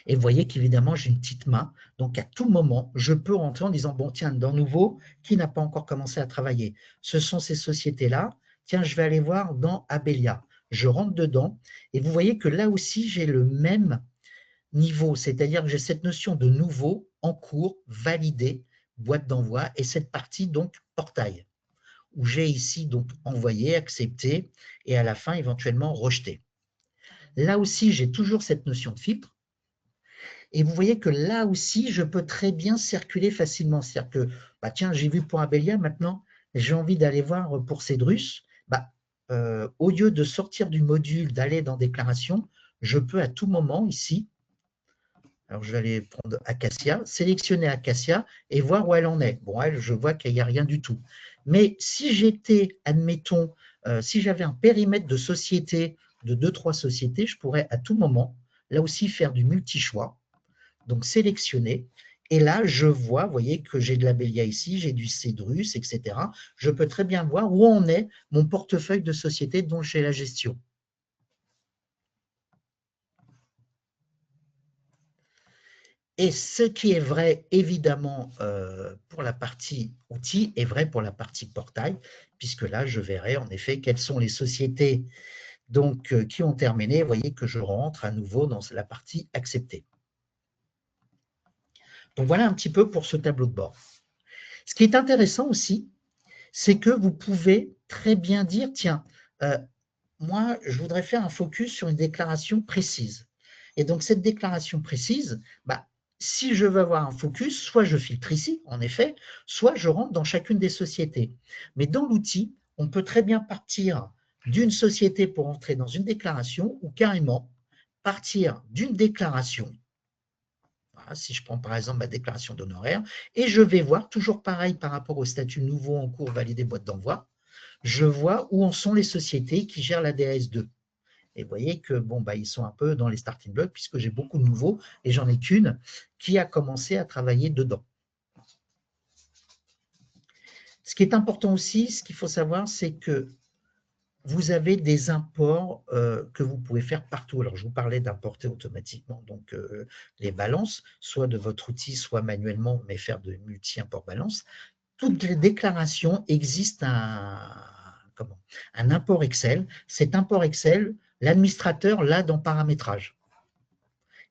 Et vous voyez qu'évidemment, j'ai une petite main. Donc, à tout moment, je peux rentrer en disant, bon, tiens, dans nouveau, qui n'a pas encore commencé à travailler? Ce sont ces sociétés-là. Tiens, je vais aller voir dans Abelia. Je rentre dedans. Et vous voyez que là aussi, j'ai le même niveau. C'est-à-dire que j'ai cette notion de nouveau, en cours, validé, boîte d'envoi, et cette partie, donc, portail, où j'ai ici, donc, envoyé, accepté, et à la fin, éventuellement, rejeté. Là aussi, j'ai toujours cette notion de filtre. Et vous voyez que là aussi, je peux très bien circuler facilement. C'est-à-dire que, tiens, j'ai vu pour Abelia, maintenant, j'ai envie d'aller voir pour Cedrus. Au lieu de sortir du module, d'aller dans déclaration, je peux à tout moment ici, alors je vais aller prendre Acacia, sélectionner Acacia et voir où elle en est. Bon, elle, je vois qu'il n'y a rien du tout. Mais si j'étais, admettons, si j'avais un périmètre de société, de 2-3 sociétés, je pourrais à tout moment, là aussi, faire du multi-choix. Donc, sélectionner. Et là, je vois, vous voyez que j'ai de l'Abelia ici, j'ai du Cedrus, etc. Je peux très bien voir où en est mon portefeuille de société dont j'ai la gestion. Et ce qui est vrai, évidemment, pour la partie outils, est vrai pour la partie portail, puisque là, je verrai en effet quelles sont les sociétés donc, qui ont terminé. Vous voyez que je rentre à nouveau dans la partie accepter. Donc, voilà un petit peu pour ce tableau de bord. Ce qui est intéressant aussi, c'est que vous pouvez très bien dire, tiens, moi, je voudrais faire un focus sur une déclaration précise. Et donc, cette déclaration précise, bah, si je veux avoir un focus, soit je filtre ici, en effet, soit je rentre dans chacune des sociétés. Mais dans l'outil, on peut très bien partir d'une société pour entrer dans une déclaration ou carrément partir d'une déclaration. Voilà, si je prends par exemple ma déclaration d'honoraires, et je vais voir, toujours pareil par rapport au statut nouveau en cours validé boîte d'envoi, je vois où en sont les sociétés qui gèrent la DAS2. Et vous voyez que bon, bah, ils sont un peu dans les starting blocks puisque j'ai beaucoup de nouveaux et j'en ai qu'une qui a commencé à travailler dedans. Ce qui est important aussi, ce qu'il faut savoir, c'est que vous avez des imports que vous pouvez faire partout. Alors, je vous parlais d'importer automatiquement donc, les balances, soit de votre outil, soit manuellement, mais faire de multi-import-balance. Toutes les déclarations existent un import Excel. Cet import Excel, l'administrateur l'a dans paramétrage.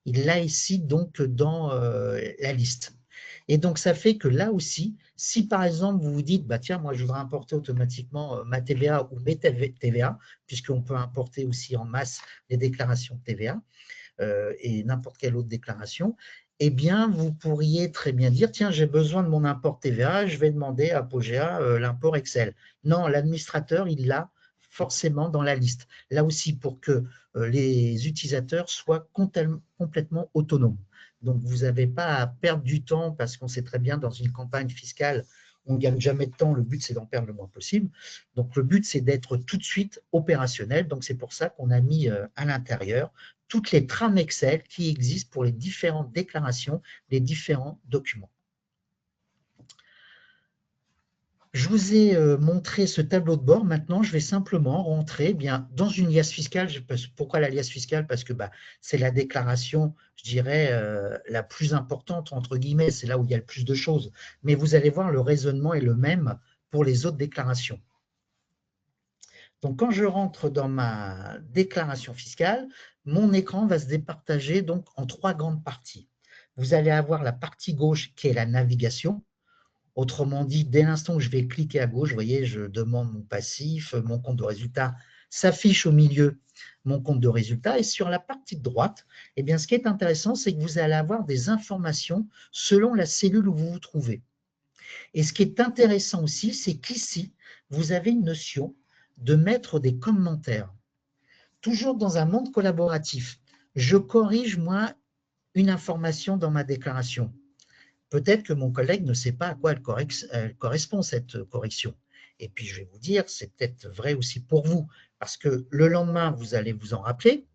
Il l'a ici donc dans la liste. Et donc, ça fait que là aussi, si par exemple, vous vous dites, bah, tiens, moi, je voudrais importer automatiquement ma TVA ou mes TVA, puisqu'on peut importer aussi en masse les déclarations de TVA et n'importe quelle autre déclaration, eh bien, vous pourriez très bien dire, tiens, j'ai besoin de mon import TVA, je vais demander à Pogea l'import Excel. Non, l'administrateur, il l'a forcément dans la liste. Là aussi, pour que les utilisateurs soient complètement autonomes. Donc, vous n'avez pas à perdre du temps parce qu'on sait très bien, dans une campagne fiscale, on ne gagne jamais de temps, le but c'est d'en perdre le moins possible. Donc le but c'est d'être tout de suite opérationnel, donc c'est pour ça qu'on a mis à l'intérieur toutes les trames Excel qui existent pour les différentes déclarations, les différents documents. Je vous ai montré ce tableau de bord. Maintenant, je vais simplement rentrer dans une liasse fiscale. Pourquoi la liasse fiscale? Parce que c'est la déclaration, je dirais, la plus importante, entre guillemets. C'est là où il y a le plus de choses. Mais vous allez voir, le raisonnement est le même pour les autres déclarations. Donc, quand je rentre dans ma déclaration fiscale, mon écran va se départager donc en 3 grandes parties. Vous allez avoir la partie gauche qui est la navigation. Autrement dit, dès l'instant où je vais cliquer à gauche, vous voyez, je demande mon passif, mon compte de résultat s'affiche au milieu, mon compte de résultat. Et sur la partie de droite, eh bien, ce qui est intéressant, c'est que vous allez avoir des informations selon la cellule où vous vous trouvez. Et ce qui est intéressant aussi, c'est qu'ici, vous avez une notion de mettre des commentaires. Toujours dans un monde collaboratif, je corrige, moi, une information dans ma déclaration. Peut-être que mon collègue ne sait pas à quoi elle correspond, cette correction. Et puis, je vais vous dire, c'est peut-être vrai aussi pour vous, parce que le lendemain, vous allez vous en rappeler.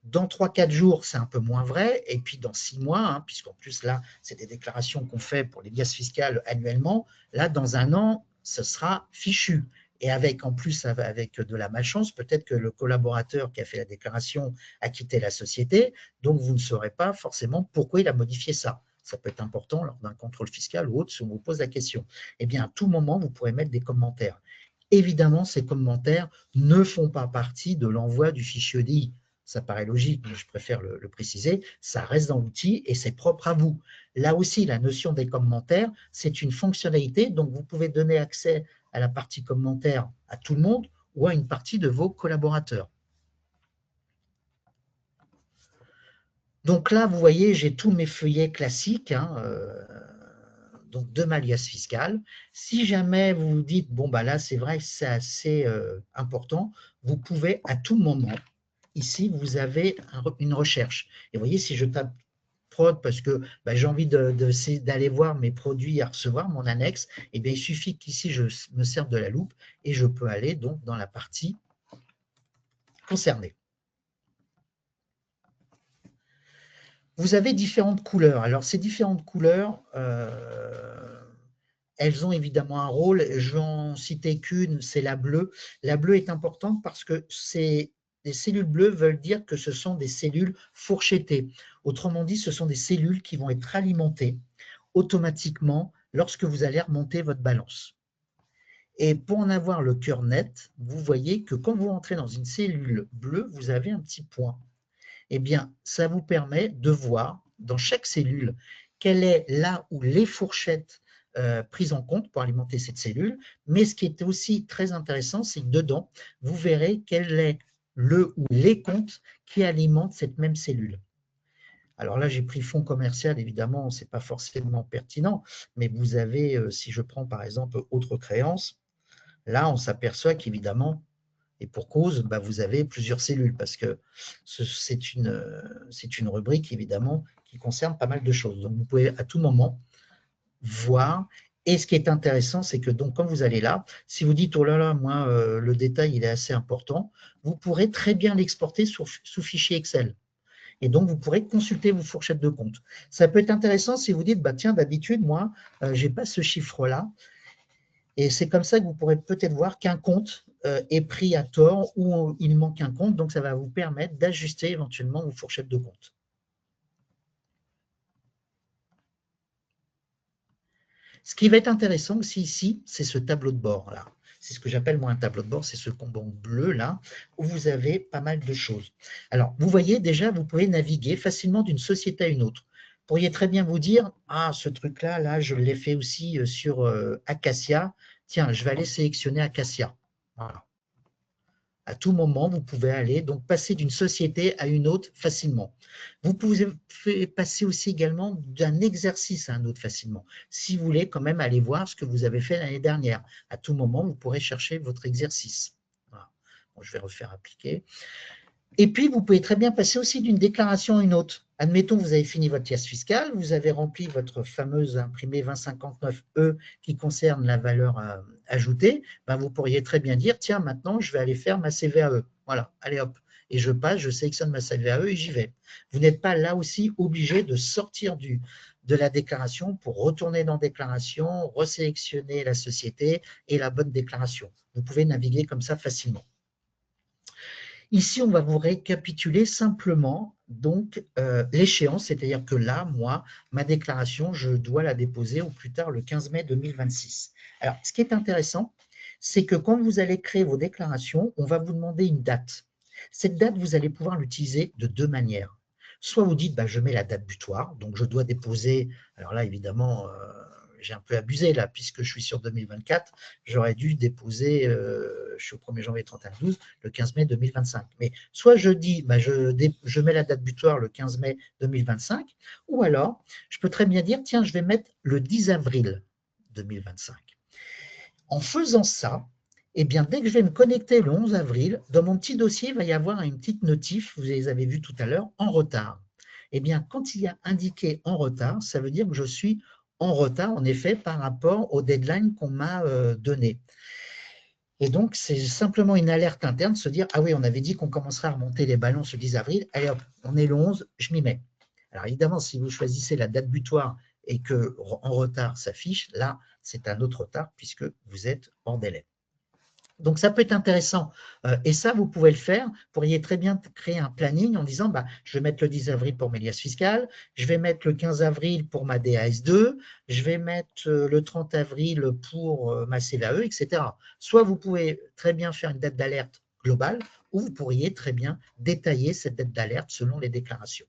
Dans 3-4 jours, c'est un peu moins vrai. Et puis, dans 6 mois, puisqu'en plus, là, c'est des déclarations qu'on fait pour les liasses fiscales annuellement. Là, dans 1 an, ce sera fichu. Et avec, en plus, avec de la malchance, peut-être que le collaborateur qui a fait la déclaration a quitté la société. Donc, vous ne saurez pas forcément pourquoi il a modifié ça. Ça peut être important lors d'un contrôle fiscal ou autre si on vous pose la question. Eh bien, à tout moment, vous pourrez mettre des commentaires. Évidemment, ces commentaires ne font pas partie de l'envoi du fichier EDI. Ça paraît logique, mais je préfère le préciser. Ça reste dans l'outil et c'est propre à vous. Là aussi, la notion des commentaires, c'est une fonctionnalité. Donc, vous pouvez donner accès à la partie commentaires à tout le monde ou à une partie de vos collaborateurs. Donc là, vous voyez, j'ai tous mes feuillets classiques donc de ma liasse fiscale. Si jamais vous vous dites, bon, là, c'est vrai, c'est assez important, vous pouvez à tout moment, ici, vous avez une recherche. Et vous voyez, si je tape prod parce que j'ai envie d'aller voir mes produits à recevoir, mon annexe, eh bien, il suffit qu'ici, je me serve de la loupe et je peux aller donc dans la partie concernée. Vous avez différentes couleurs. Alors, ces différentes couleurs, elles ont évidemment un rôle. Je vais en citer qu'une, c'est la bleue. La bleue est importante parce que les cellules bleues veulent dire que ce sont des cellules fourchettées. Autrement dit, ce sont des cellules qui vont être alimentées automatiquement lorsque vous allez remonter votre balance. Et pour en avoir le cœur net, vous voyez que quand vous entrez dans une cellule bleue, vous avez un petit point. Eh bien, ça vous permet de voir dans chaque cellule quelle est là où les fourchettes prises en compte pour alimenter cette cellule. Mais ce qui est aussi très intéressant, c'est que dedans, vous verrez quel est le ou les comptes qui alimentent cette même cellule. Alors là, j'ai pris fonds commercial, évidemment, ce n'est pas forcément pertinent, mais vous avez, si je prends par exemple autres créances, là, on s'aperçoit qu'évidemment, et pour cause, bah, vous avez plusieurs cellules, parce que c'est une rubrique, évidemment, qui concerne pas mal de choses. Donc, vous pouvez à tout moment voir. Et ce qui est intéressant, c'est que donc, quand vous allez là, si vous dites, oh là là, moi, le détail, il est assez important, vous pourrez très bien l'exporter sous fichier Excel. Et donc, vous pourrez consulter vos fourchettes de compte. Ça peut être intéressant si vous dites, bah, tiens, d'habitude, moi, je n'ai pas ce chiffre-là. Et c'est comme ça que vous pourrez peut-être voir qu'un compte est pris à tort ou il manque un compte. Donc, ça va vous permettre d'ajuster éventuellement vos fourchettes de compte. Ce qui va être intéressant aussi ici, c'est ce tableau de bord là. C'est ce que j'appelle moi un tableau de bord, c'est ce combo bleu là, où vous avez pas mal de choses. Alors, vous voyez déjà, vous pouvez naviguer facilement d'une société à une autre. Vous pourriez très bien vous dire, ah, ce truc-là, là, je l'ai fait aussi sur Acacia. Tiens, je vais aller sélectionner Acacia. Voilà. À tout moment, vous pouvez aller donc passer d'une société à une autre facilement. Vous pouvez passer aussi également d'un exercice à un autre facilement. Si vous voulez quand même aller voir ce que vous avez fait l'année dernière, à tout moment, vous pourrez chercher votre exercice. Voilà. Bon, je vais refaire appliquer. Et puis, vous pouvez très bien passer aussi d'une déclaration à une autre. Admettons, vous avez fini votre pièce fiscale, vous avez rempli votre fameuse imprimée 2059E qui concerne la valeur ajoutée, ben vous pourriez très bien dire, tiens, maintenant, je vais aller faire ma CVAE. Voilà, allez hop. Et je passe, je sélectionne ma CVAE et j'y vais. Vous n'êtes pas là aussi obligé de sortir de la déclaration pour retourner dans déclaration, resélectionner la société et la bonne déclaration. Vous pouvez naviguer comme ça facilement. Ici, on va vous récapituler simplement donc l'échéance, c'est-à-dire que là, moi, ma déclaration, je dois la déposer au plus tard le 15 mai 2026. Alors, ce qui est intéressant, c'est que quand vous allez créer vos déclarations, on va vous demander une date. Cette date, vous allez pouvoir l'utiliser de deux manières. Soit vous dites, bah, je mets la date butoir, donc je dois déposer, alors là, évidemment, j'ai un peu abusé là, puisque je suis sur 2024, j'aurais dû déposer, je suis au 1er janvier 31/12, le 15 mai 2025. Mais soit je dis, bah, je mets la date butoir le 15 mai 2025, ou alors je peux très bien dire, tiens, je vais mettre le 10 avril 2025. En faisant ça, eh bien, dès que je vais me connecter le 11 avril, dans mon petit dossier, il va y avoir une petite notif, vous les avez vues tout à l'heure, en retard. Eh bien, quand il y a indiqué en retard, ça veut dire que je suis en retard, en effet, par rapport au deadline qu'on m'a donné. Et donc, c'est simplement une alerte interne, se dire, ah oui, on avait dit qu'on commencerait à remonter les ballons ce 10 avril, allez hop, on est le 11, je m'y mets. Alors évidemment, si vous choisissez la date butoir et que en retard s'affiche, là, c'est un autre retard puisque vous êtes hors délai. Donc, ça peut être intéressant. Et ça, vous pouvez le faire. Vous pourriez très bien créer un planning en disant, bah, je vais mettre le 10 avril pour mes liasses fiscales, je vais mettre le 15 avril pour ma DAS2, je vais mettre le 30 avril pour ma CVAE, etc. Soit vous pouvez très bien faire une date d'alerte globale, ou vous pourriez très bien détailler cette date d'alerte selon les déclarations.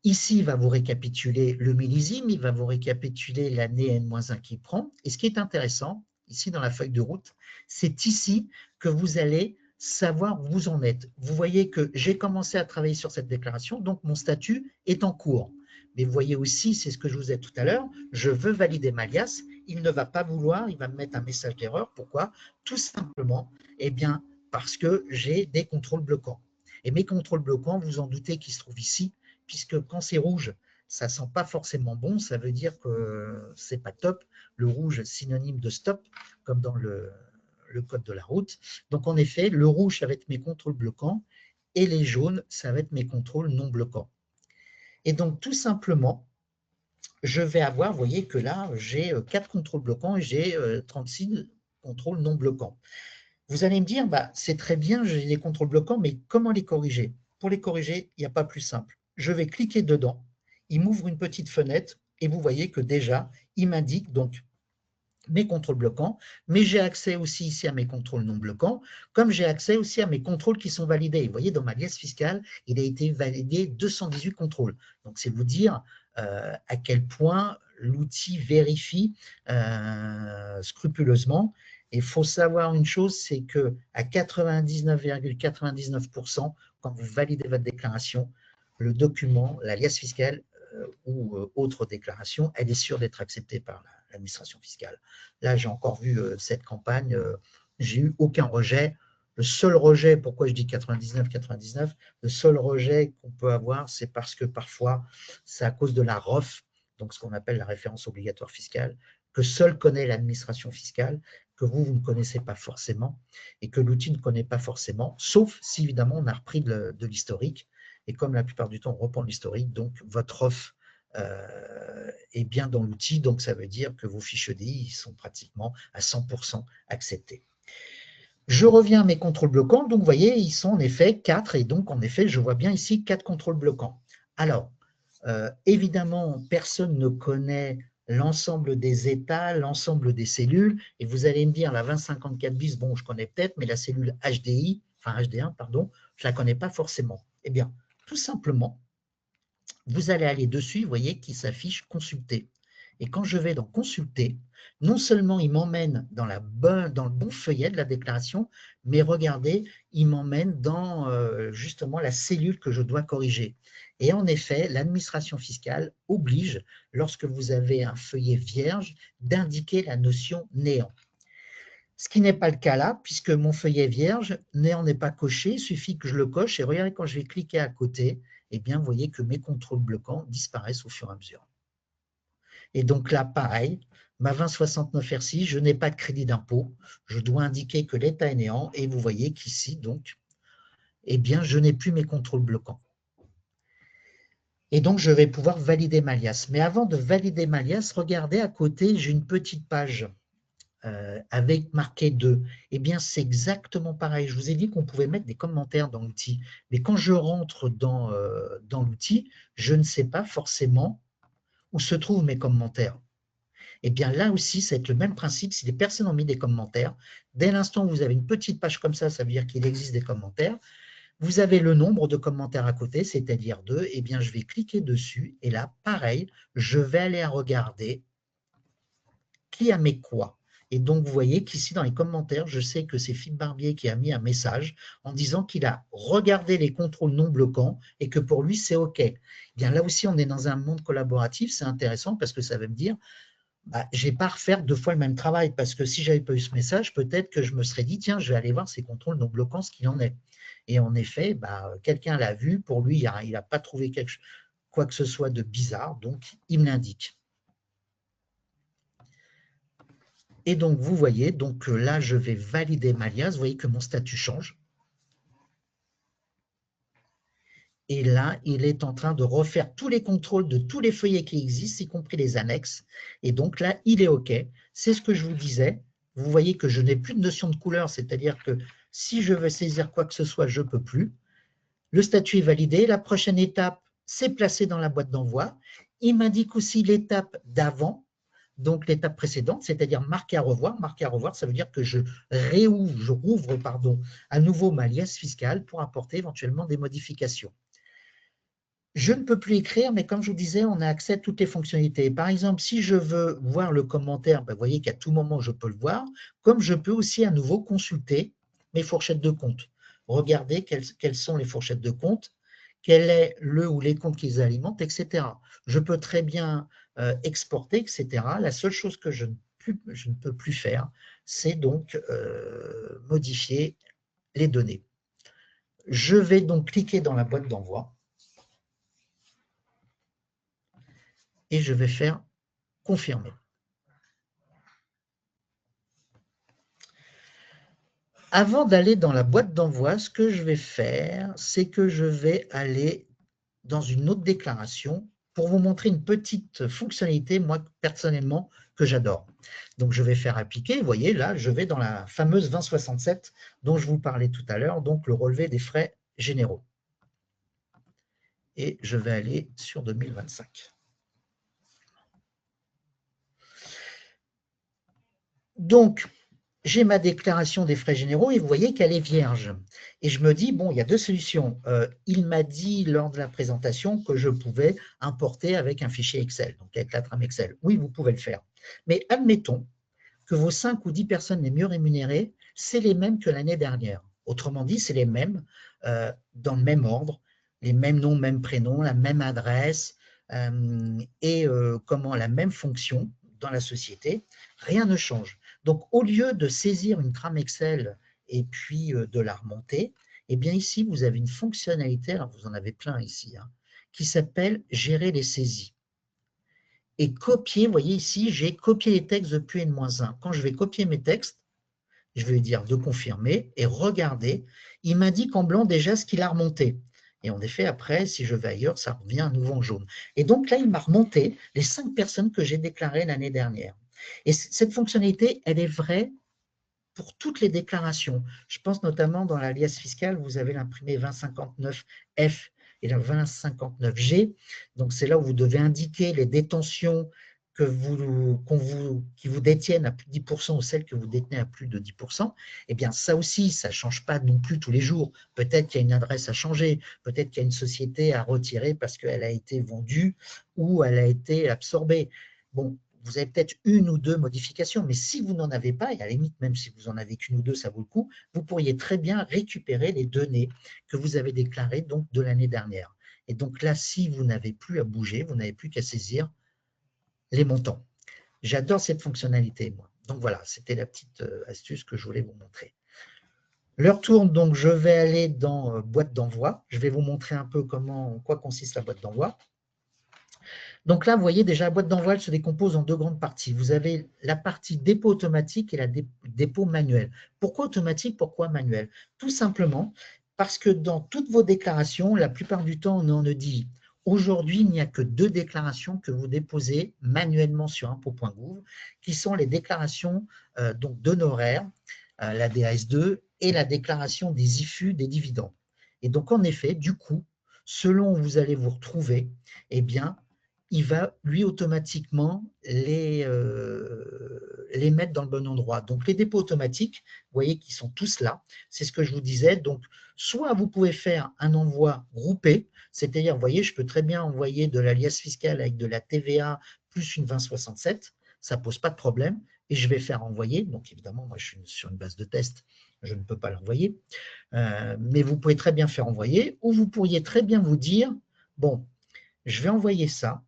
Ici, il va vous récapituler le millésime, il va vous récapituler l'année N-1 qu'il prend. Et ce qui est intéressant, ici dans la feuille de route, c'est ici que vous allez savoir où vous en êtes. Vous voyez que j'ai commencé à travailler sur cette déclaration, donc mon statut est en cours. Mais vous voyez aussi, c'est ce que je vous ai dit tout à l'heure, je veux valider ma liasse, il ne va pas vouloir, il va me mettre un message d'erreur. Pourquoi? Tout simplement, eh bien, parce que j'ai des contrôles bloquants. Et mes contrôles bloquants, vous en doutez qu'ils se trouvent ici, puisque quand c'est rouge, ça ne sent pas forcément bon, ça veut dire que ce n'est pas top. Le rouge, synonyme de stop, comme dans le code de la route. Donc en effet, le rouge, ça va être mes contrôles bloquants, et les jaunes, ça va être mes contrôles non bloquants. Et donc tout simplement, je vais avoir, vous voyez que là, j'ai 4 contrôles bloquants et j'ai 36 contrôles non bloquants. Vous allez me dire, bah, c'est très bien, j'ai des contrôles bloquants, mais comment les corriger? Pour les corriger, il n'y a pas plus simple. Je vais cliquer dedans, il m'ouvre une petite fenêtre et vous voyez que déjà, il m'indique donc mes contrôles bloquants, mais j'ai accès aussi ici à mes contrôles non bloquants, comme j'ai accès aussi à mes contrôles qui sont validés. Vous voyez, dans ma liasse fiscale, il a été validé 218 contrôles. Donc, c'est vous dire à quel point l'outil vérifie scrupuleusement. Et il faut savoir une chose, c'est qu'à 99,99%, quand vous validez votre déclaration, le document, l'alias fiscal ou autre déclaration, elle est sûre d'être acceptée par l'administration fiscale. Là, j'ai encore vu cette campagne, j'ai eu aucun rejet. Le seul rejet, pourquoi je dis 99, le seul rejet qu'on peut avoir, c'est parce que parfois, c'est à cause de la ROF, donc ce qu'on appelle la référence obligatoire fiscale, que seule connaît l'administration fiscale, que vous ne connaissez pas forcément et que l'outil ne connaît pas forcément, sauf si évidemment on a repris de l'historique. Et comme la plupart du temps, on reprend l'historique, donc votre offre est bien dans l'outil, donc ça veut dire que vos fiches EDI sont pratiquement à 100% acceptés. Je reviens à mes contrôles bloquants, donc vous voyez, ils sont en effet 4, et donc en effet, je vois bien ici 4 contrôles bloquants. Alors, évidemment, personne ne connaît l'ensemble des états, l'ensemble des cellules, et vous allez me dire, la 2054 bis, bon, je connais peut-être, mais la cellule HDI, enfin HD1, pardon, je ne la connais pas forcément. Eh bien, tout simplement, vous allez aller dessus, vous voyez qu'il s'affiche « Consulter ». Et quand je vais dans « Consulter », non seulement il m'emmène dans le bon feuillet de la déclaration, mais regardez, il m'emmène dans justement la cellule que je dois corriger. Et en effet, l'administration fiscale oblige, lorsque vous avez un feuillet vierge, d'indiquer la notion néant. Ce qui n'est pas le cas là, puisque mon feuillet vierge, néant n'est pas coché, il suffit que je le coche, et regardez, quand je vais cliquer à côté, eh bien, vous voyez que mes contrôles bloquants disparaissent au fur et à mesure. Et donc là, pareil, ma 2069 R6, je n'ai pas de crédit d'impôt, je dois indiquer que l'état est néant, et vous voyez qu'ici, donc, eh bien, je n'ai plus mes contrôles bloquants. Et donc, je vais pouvoir valider ma liasse. Mais avant de valider ma liasse, regardez à côté, j'ai une petite page avec marqué 2. Eh bien, c'est exactement pareil. Je vous ai dit qu'on pouvait mettre des commentaires dans l'outil. Mais quand je rentre dans l'outil, je ne sais pas forcément où se trouvent mes commentaires. Eh bien, là aussi, c'est le même principe. Si les personnes ont mis des commentaires, dès l'instant où vous avez une petite page comme ça veut dire qu'il existe des commentaires. Vous avez le nombre de commentaires à côté, c'est-à-dire 2. Eh bien, je vais cliquer dessus. Et là, pareil, je vais aller regarder qui a mis quoi. Et donc, vous voyez qu'ici, dans les commentaires, je sais que c'est Philippe Barbier qui a mis un message en disant qu'il a regardé les contrôles non bloquants et que pour lui, c'est OK. Eh bien, là aussi, on est dans un monde collaboratif. C'est intéressant parce que ça veut me dire, bah, je n'ai pas à refaire 2 fois le même travail parce que si je n'avais pas eu ce message, peut-être que je me serais dit, tiens, je vais aller voir ces contrôles non bloquants, ce qu'il en est. Et en effet, bah, quelqu'un l'a vu. Pour lui, il n'a pas trouvé quoi que ce soit de bizarre, donc il me l'indique. Et donc, vous voyez, donc là, je vais valider ma liasse. Vous voyez que mon statut change. Et là, il est en train de refaire tous les contrôles de tous les feuillets qui existent, y compris les annexes. Et donc là, il est OK. C'est ce que je vous disais. Vous voyez que je n'ai plus de notion de couleur, c'est-à-dire que si je veux saisir quoi que ce soit, je ne peux plus. Le statut est validé. La prochaine étape, c'est placé dans la boîte d'envoi. Il m'indique aussi l'étape d'avant. Donc, l'étape précédente, c'est-à-dire marquer à revoir. Marquer à revoir, ça veut dire que je rouvre à nouveau ma liasse fiscale pour apporter éventuellement des modifications. Je ne peux plus écrire, mais comme je vous disais, on a accès à toutes les fonctionnalités. Par exemple, si je veux voir le commentaire, ben, vous voyez qu'à tout moment, je peux le voir, comme je peux aussi à nouveau consulter mes fourchettes de compte. Regardez quelles sont les fourchettes de compte, quel est le ou les comptes qu'ils alimentent, etc. Je peux très bien exporter, etc. La seule chose que je ne peux plus faire, c'est donc modifier les données. Je vais donc cliquer dans la boîte d'envoi et je vais faire confirmer. Avant d'aller dans la boîte d'envoi, ce que je vais faire, c'est que je vais aller dans une autre déclaration pour vous montrer une petite fonctionnalité, moi, personnellement, que j'adore. Donc, je vais faire appliquer. Vous voyez, là, je vais dans la fameuse 2067 dont je vous parlais tout à l'heure, donc le relevé des frais généraux. Et je vais aller sur 2025. Donc, j'ai ma déclaration des frais généraux et vous voyez qu'elle est vierge. Et je me dis, bon, il y a deux solutions. Il m'a dit lors de la présentation que je pouvais importer avec un fichier Excel, donc avec la trame Excel. Oui, vous pouvez le faire. Mais admettons que vos 5 ou 10 personnes les mieux rémunérées, c'est les mêmes que l'année dernière. Autrement dit, c'est les mêmes dans le même ordre, les mêmes noms, mêmes prénoms, la même adresse et la même fonction dans la société. Rien ne change. Donc, au lieu de saisir une trame Excel et puis de la remonter, eh bien ici, vous avez une fonctionnalité, alors vous en avez plein ici, hein, qui s'appelle « Gérer les saisies ». Et copier, vous voyez ici, j'ai copié les textes depuis N-1. Quand je vais copier mes textes, je vais lui dire de confirmer et regarder. Il m'indique en blanc déjà ce qu'il a remonté. Et en effet, après, si je vais ailleurs, ça revient à nouveau en jaune. Et donc là, il m'a remonté les 5 personnes que j'ai déclarées l'année dernière. Et cette fonctionnalité, elle est vraie pour toutes les déclarations. Je pense notamment dans la liasse fiscale, vous avez l'imprimé 2059F et la 2059G. Donc, c'est là où vous devez indiquer les détentions qui vous détiennent à plus de 10% ou celles que vous détenez à plus de 10%. Eh bien, ça aussi, ça ne change pas non plus tous les jours. Peut-être qu'il y a une adresse à changer, peut-être qu'il y a une société à retirer parce qu'elle a été vendue ou elle a été absorbée. Bon, vous avez peut-être une ou deux modifications, mais si vous n'en avez pas, et à la limite, même si vous en avez qu'une ou deux, ça vaut le coup, vous pourriez très bien récupérer les données que vous avez déclarées donc, de l'année dernière. Et donc là, si vous n'avez plus à bouger, vous n'avez plus qu'à saisir les montants. J'adore cette fonctionnalité, moi. Donc voilà, c'était la petite astuce que je voulais vous montrer. L'heure tourne, donc je vais aller dans boîte d'envoi. Je vais vous montrer un peu en quoi consiste la boîte d'envoi. Donc là, vous voyez déjà, la boîte d'envoi se décompose en deux grandes parties. Vous avez la partie dépôt automatique et la dépôt manuel. Pourquoi automatique, pourquoi manuel? Tout simplement parce que dans toutes vos déclarations, la plupart du temps, on ne dit aujourd'hui, il n'y a que 2 déclarations que vous déposez manuellement sur impôts.gouv, qui sont les déclarations d'honoraires, la DAS2 et la déclaration des IFU des dividendes. Et donc, en effet, du coup, selon où vous allez vous retrouver, eh bien, il va lui automatiquement les mettre dans le bon endroit. Donc les dépôts automatiques, vous voyez qu'ils sont tous là, c'est ce que je vous disais. Donc soit vous pouvez faire un envoi groupé, c'est-à-dire, vous voyez, je peux très bien envoyer de la liasse fiscale avec de la TVA plus une 2067, ça ne pose pas de problème, et je vais faire envoyer. Donc évidemment, moi je suis sur une base de test, je ne peux pas l'envoyer, mais vous pouvez très bien faire envoyer, ou vous pourriez très bien vous dire, bon, je vais envoyer ça,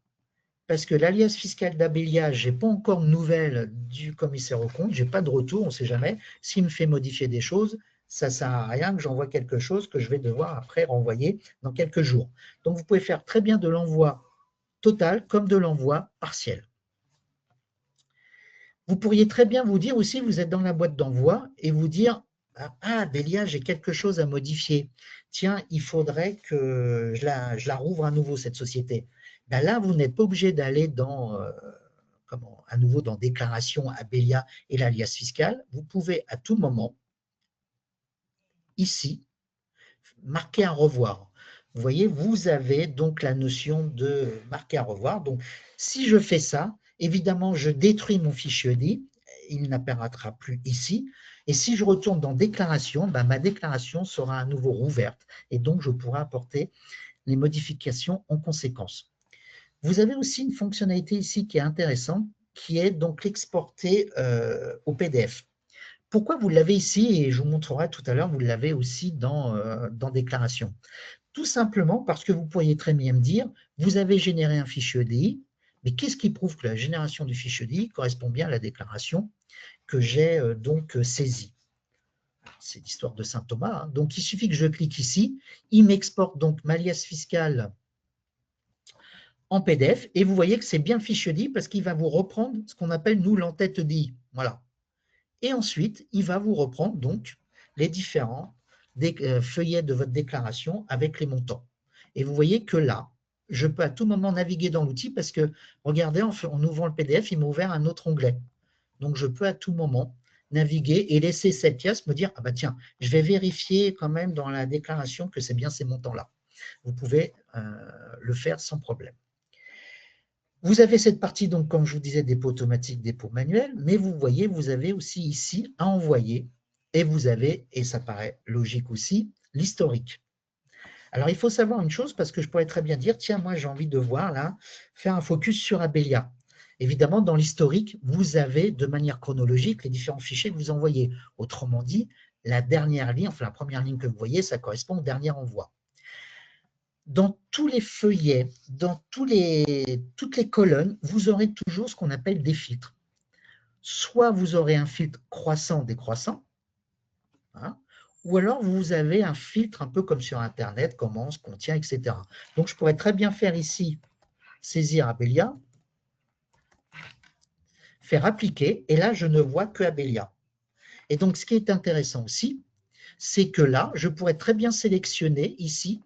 parce que l'alias fiscal d'Abélia, je n'ai pas encore de nouvelles du commissaire aux comptes, je n'ai pas de retour, on ne sait jamais. S'il me fait modifier des choses, ça ne sert à rien que j'envoie quelque chose que je vais devoir après renvoyer dans quelques jours. Donc, vous pouvez faire très bien de l'envoi total comme de l'envoi partiel. Vous pourriez très bien vous dire aussi, vous êtes dans la boîte d'envoi et vous dire « Ah, Bélia, j'ai quelque chose à modifier. Tiens, il faudrait que je la rouvre à nouveau, cette société. » Ben là, vous n'êtes pas obligé d'aller à nouveau dans déclaration Abélia et l'alias fiscal. Vous pouvez à tout moment, ici, marquer un revoir. Vous voyez, vous avez donc la notion de marquer un revoir. Donc, si je fais ça, évidemment, je détruis mon fichier EDI. Il n'apparaîtra plus ici. Et si je retourne dans déclaration, ben, ma déclaration sera à nouveau rouverte. Et donc, je pourrai apporter les modifications en conséquence. Vous avez aussi une fonctionnalité ici qui est intéressante, qui est donc l'exporter au PDF. Pourquoi vous l'avez ici, et je vous montrerai tout à l'heure, vous l'avez aussi dans déclaration. Tout simplement parce que vous pourriez très bien me dire, vous avez généré un fichier EDI, mais qu'est-ce qui prouve que la génération du fichier EDI correspond bien à la déclaration que j'ai donc saisie? C'est l'histoire de Saint Thomas. Hein. Donc, il suffit que je clique ici, il m'exporte donc ma liasse fiscale en PDF, et vous voyez que c'est bien le fichier EDI parce qu'il va vous reprendre ce qu'on appelle, nous, l'entête EDI. Voilà. Et ensuite, il va vous reprendre donc les différents feuillets de votre déclaration avec les montants. Et vous voyez que là, je peux à tout moment naviguer dans l'outil parce que, regardez, en ouvrant le PDF, il m'a ouvert un autre onglet. Donc, je peux à tout moment naviguer et laisser cette pièce me dire, ah bah tiens, je vais vérifier quand même dans la déclaration que c'est bien ces montants-là. Vous pouvez le faire sans problème. Vous avez cette partie, donc, comme je vous disais, dépôt automatique, dépôt manuel, mais vous voyez, vous avez aussi ici à envoyer, et vous avez, et ça paraît logique aussi, l'historique. Alors, il faut savoir une chose, parce que je pourrais très bien dire, tiens, moi, j'ai envie de voir, là, faire un focus sur Abelia. Évidemment, dans l'historique, vous avez, de manière chronologique, les différents fichiers que vous envoyez. Autrement dit, la dernière ligne, enfin, la première ligne que vous voyez, ça correspond au dernier envoi. Dans tous les feuillets, dans toutes les colonnes, vous aurez toujours ce qu'on appelle des filtres. Soit vous aurez un filtre croissant-décroissant, hein, ou alors vous avez un filtre un peu comme sur Internet, commence, contient, etc. Donc, je pourrais très bien faire ici, saisir Abelia, faire appliquer, et là, je ne vois que Abelia. Et donc, ce qui est intéressant aussi, c'est que là, je pourrais très bien sélectionner ici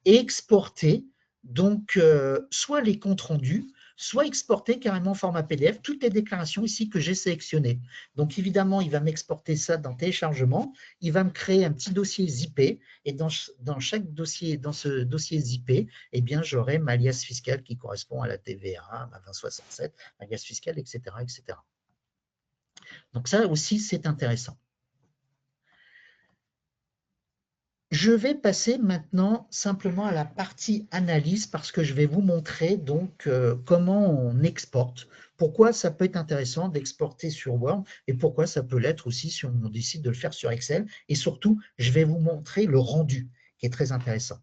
et exporter donc soit les comptes rendus, soit exporter carrément en format PDF toutes les déclarations ici que j'ai sélectionnées. Donc évidemment, il va m'exporter ça dans téléchargement, il va me créer un petit dossier zippé, et dans chaque dossier, dans ce dossier zippé, eh bien j'aurai ma liasse fiscale qui correspond à la TVA, ma 2067, ma liasse fiscale, etc., etc. Donc ça aussi, c'est intéressant. Je vais passer maintenant simplement à la partie analyse parce que je vais vous montrer donc comment on exporte, pourquoi ça peut être intéressant d'exporter sur Word et pourquoi ça peut l'être aussi si on décide de le faire sur Excel. Et surtout, je vais vous montrer le rendu qui est très intéressant.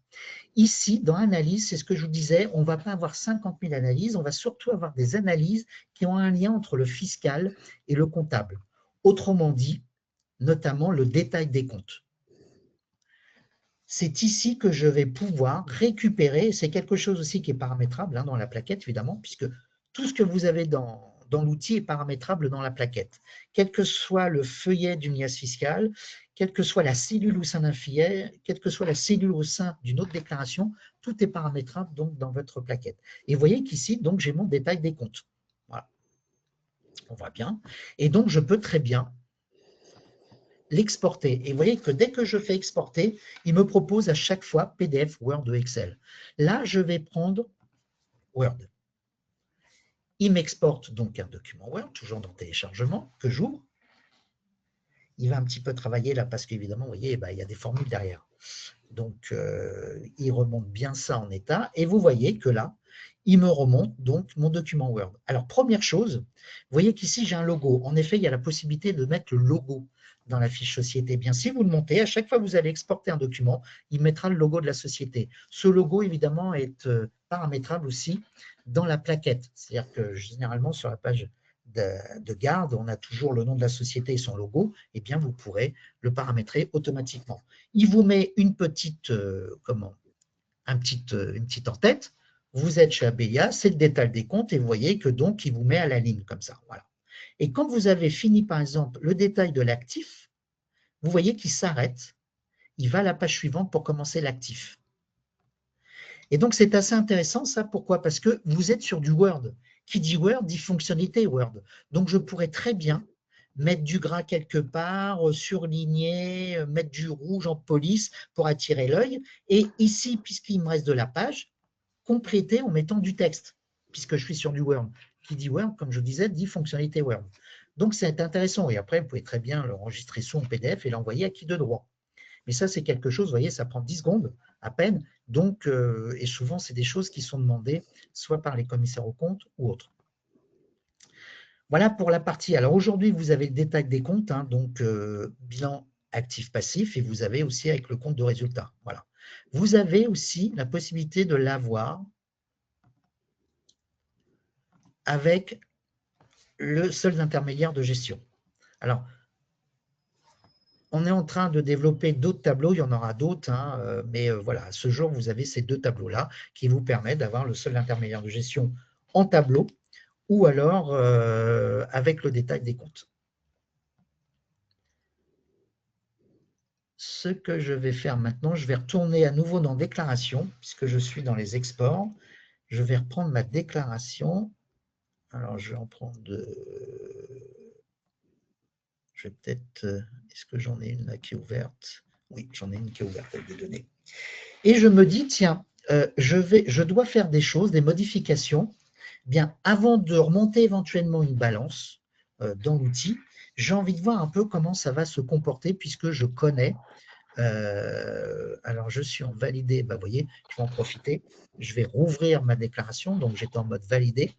Ici, dans Analyse, c'est ce que je vous disais, on ne va pas avoir 50 000 analyses, on va surtout avoir des analyses qui ont un lien entre le fiscal et le comptable. Autrement dit, notamment le détail des comptes. C'est ici que je vais pouvoir récupérer, c'est quelque chose aussi qui est paramétrable dans la plaquette, évidemment, puisque tout ce que vous avez dans l'outil est paramétrable dans la plaquette. Quel que soit le feuillet d'une liasse fiscale, quelle que soit la cellule au sein d'un feuillet, quelle que soit la cellule au sein d'une autre déclaration, tout est paramétrable donc dans votre plaquette. Et vous voyez qu'ici, donc j'ai mon détail des comptes. Voilà. On voit bien. Et donc, je peux très bien l'exporter. Et vous voyez que dès que je fais exporter, il me propose à chaque fois PDF, Word ou Excel. Là, je vais prendre Word. Il m'exporte donc un document Word, toujours dans téléchargement, que j'ouvre. Il va un petit peu travailler là parce qu'évidemment, vous voyez, il y a des formules derrière. Donc, il remonte bien ça en état. Et vous voyez que là, il me remonte donc mon document Word. Alors, première chose, vous voyez qu'ici, j'ai un logo. En effet, il y a la possibilité de mettre le logo dans la fiche société. Bien, si vous le montez, à chaque fois que vous allez exporter un document, il mettra le logo de la société. Ce logo, évidemment, est paramétrable aussi dans la plaquette. C'est-à-dire que généralement, sur la page de garde, on a toujours le nom de la société et son logo. Eh bien, vous pourrez le paramétrer automatiquement. Il vous met une petite, une petite en-tête. Vous êtes chez Abelia, c'est le détail des comptes et vous voyez que donc il vous met à la ligne comme ça. Voilà. Et quand vous avez fini, par exemple, le détail de l'actif, vous voyez qu'il s'arrête. Il va à la page suivante pour commencer l'actif. Et donc, c'est assez intéressant, ça. Pourquoi? Parce que vous êtes sur du Word. Qui dit Word dit fonctionnalité Word. Donc, je pourrais très bien mettre du gras quelque part, surligner, mettre du rouge en police pour attirer l'œil. Et ici, puisqu'il me reste de la page, compléter en mettant du texte, puisque je suis sur du Word. Qui dit Word, comme je disais, dit fonctionnalité Word. Donc, c'est intéressant. Et après, vous pouvez très bien l'enregistrer sous en PDF et l'envoyer à qui de droit. Mais ça, c'est quelque chose, vous voyez, ça prend 10 secondes à peine. Donc, et souvent, c'est des choses qui sont demandées soit par les commissaires aux comptes ou autres. Voilà pour la partie. Alors aujourd'hui, vous avez le détail des comptes, donc bilan actif-passif, et vous avez aussi avec le compte de résultat. Voilà. Vous avez aussi la possibilité de l'avoir avec le solde intermédiaire de gestion. Alors, on est en train de développer d'autres tableaux, il y en aura d'autres, mais voilà, à ce jour, vous avez ces deux tableaux-là qui vous permettent d'avoir le solde intermédiaire de gestion en tableau ou alors avec le détail des comptes. Ce que je vais faire maintenant, je vais retourner à nouveau dans déclaration, puisque je suis dans les exports. Je vais reprendre ma déclaration. Alors, je vais en prendre je vais peut-être... Est-ce que j'en ai une là qui est ouverte? Oui, j'en ai une qui est ouverte avec des données. Et je me dis, tiens, je dois faire des choses, des modifications Bien, avant de remonter éventuellement une balance dans l'outil, j'ai envie de voir un peu comment ça va se comporter puisque je connais. Alors, je suis en validé. Vous voyez, je vais en profiter. Je vais rouvrir ma déclaration. Donc, j'étais en mode validé.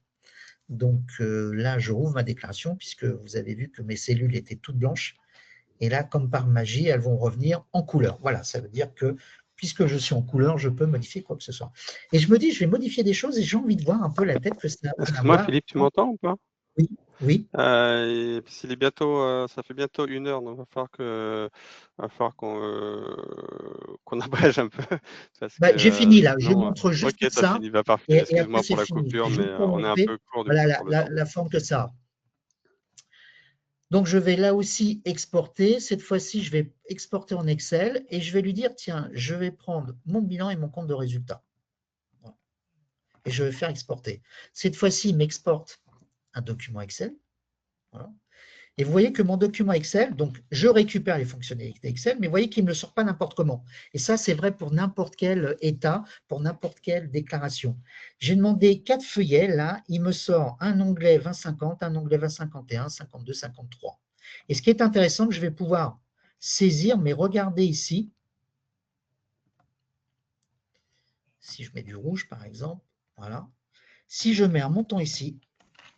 Donc là, je rouvre ma déclaration puisque vous avez vu que mes cellules étaient toutes blanches. Et là, comme par magie, elles vont revenir en couleur. Voilà, ça veut dire que puisque je suis en couleur, je peux modifier quoi que ce soit. Et je me dis, je vais modifier des choses et j'ai envie de voir un peu la tête que ça va Excuse-moi, avoir. Philippe, tu m'entends ou pas? Oui, oui. Il est bientôt, ça fait bientôt 1 heure, donc il va falloir qu'on abrège un peu. Parce que J'ai fini là. Je sinon, montre juste ok, t'as ça fini, va parfait. et après, Excuse-moi c'est pour la fini. coupure, C'est mais juste pour on est un montrer peu court du coup voilà, sur le temps. la forme que ça a. Donc, je vais là aussi exporter. Cette fois-ci, je vais exporter en Excel et je vais lui dire, tiens, je vais prendre mon bilan et mon compte de résultat. Voilà. Et je vais faire exporter. Cette fois-ci, il m'exporte un document Excel. Voilà. Et vous voyez que mon document Excel, donc je récupère les fonctionnalités Excel, mais vous voyez qu'il ne me sort pas n'importe comment. Et ça, c'est vrai pour n'importe quel état, pour n'importe quelle déclaration. J'ai demandé 4 feuillets, là, il me sort un onglet 2050, un onglet 2051, 52, 53. Et ce qui est intéressant, que je vais pouvoir saisir, mais regardez ici, si je mets du rouge par exemple, voilà. Si je mets un montant ici,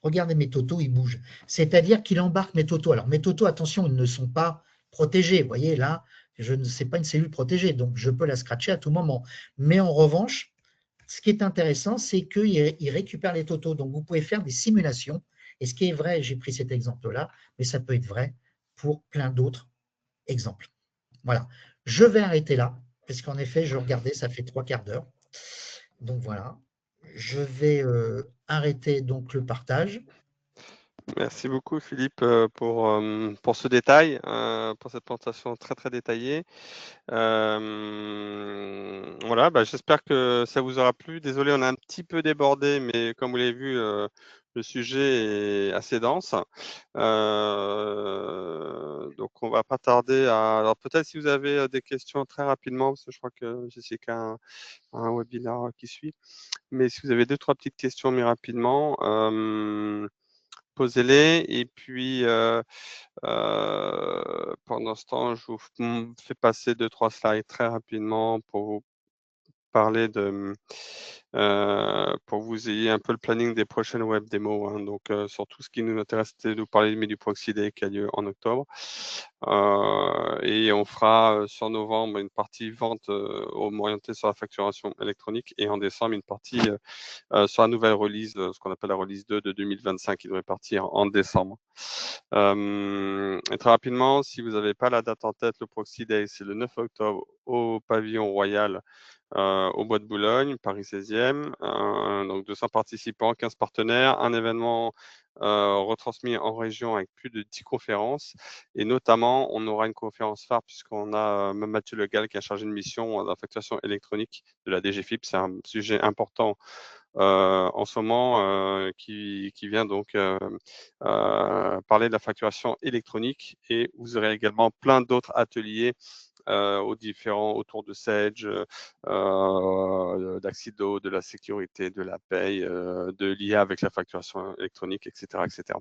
regardez mes totaux, ils bougent. C'est-à-dire qu'il embarque mes totaux. Alors, mes totaux, attention, ils ne sont pas protégés. Vous voyez, là, je ne sais pas une cellule protégée, donc je peux la scratcher à tout moment. Mais en revanche, ce qui est intéressant, c'est qu'il récupère les totaux. Donc, vous pouvez faire des simulations. Et ce qui est vrai, j'ai pris cet exemple-là, mais ça peut être vrai pour plein d'autres exemples. Voilà. Je vais arrêter là, parce qu'en effet, je regardais, ça fait 3/4 d'heure. Donc, voilà. Je vais arrêter donc le partage. Merci beaucoup Philippe pour ce détail, pour cette présentation très très détaillée. Voilà, j'espère que ça vous aura plu. Désolé, on a un petit peu débordé, mais comme vous l'avez vu, le sujet est assez dense. Donc on va pas tarder à. Alors peut-être si vous avez des questions très rapidement, parce que je crois que Jessica a un webinaire qui suit. Mais si vous avez 2-3 petites questions, mais rapidement, posez-les. Et puis pendant ce temps, je vous fais passer 2-3 slides très rapidement pour vous parler pour que vous ayez un peu le planning des prochaines web démos, hein. Donc, surtout ce qui nous intéresse, c'était de vous parler du Proxy Day qui a lieu en octobre. Et on fera sur novembre une partie vente orientée sur la facturation électronique et en décembre une partie sur la nouvelle release, ce qu'on appelle la release 2 de 2025 qui devrait partir en décembre. Et très rapidement, si vous n'avez pas la date en tête, le Proxy Day, c'est le 9 octobre au Pavillon Royal au Bois de Boulogne, Paris 16e. Donc 200 participants, 15 partenaires, un événement retransmis en région avec plus de 10 conférences. Et notamment, on aura une conférence phare puisqu'on a Mathieu Le Gall qui a chargé une mission de la facturation électronique de la DGFiP. C'est un sujet important en ce moment qui vient donc parler de la facturation électronique. Et vous aurez également plein d'autres ateliers autour de Sage, d'Axido, de la sécurité, de la paye, de l'IA avec la facturation électronique, etc., etc.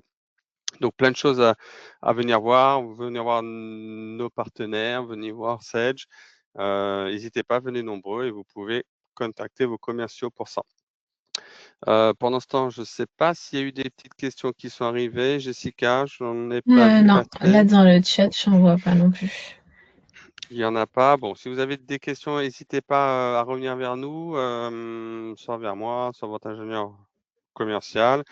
Donc plein de choses à venir voir. Venez voir nos partenaires, venez voir Sage. N'hésitez pas, venez nombreux et vous pouvez contacter vos commerciaux pour ça. Pendant ce temps, je ne sais pas s'il y a eu des petites questions qui sont arrivées. Jessica, je n'en ai pas vu Non, là passer. dans le chat, je n'en vois pas non plus. Il n'y en a pas. Bon, si vous avez des questions, n'hésitez pas à revenir vers nous, soit vers moi, soit votre ingénieur commercial.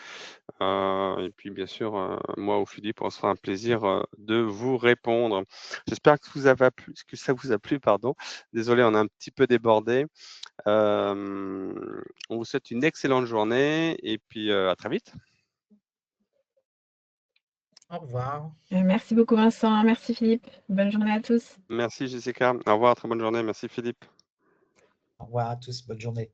Et puis, bien sûr, moi ou Philippe, on sera un plaisir de vous répondre. J'espère que ça vous a plu, pardon. Désolé, on a un petit peu débordé. On vous souhaite une excellente journée et puis à très vite. Au revoir. Merci beaucoup Vincent, merci Philippe. Bonne journée à tous. Merci Jessica. Au revoir, très bonne journée. Merci Philippe. Au revoir à tous. Bonne journée.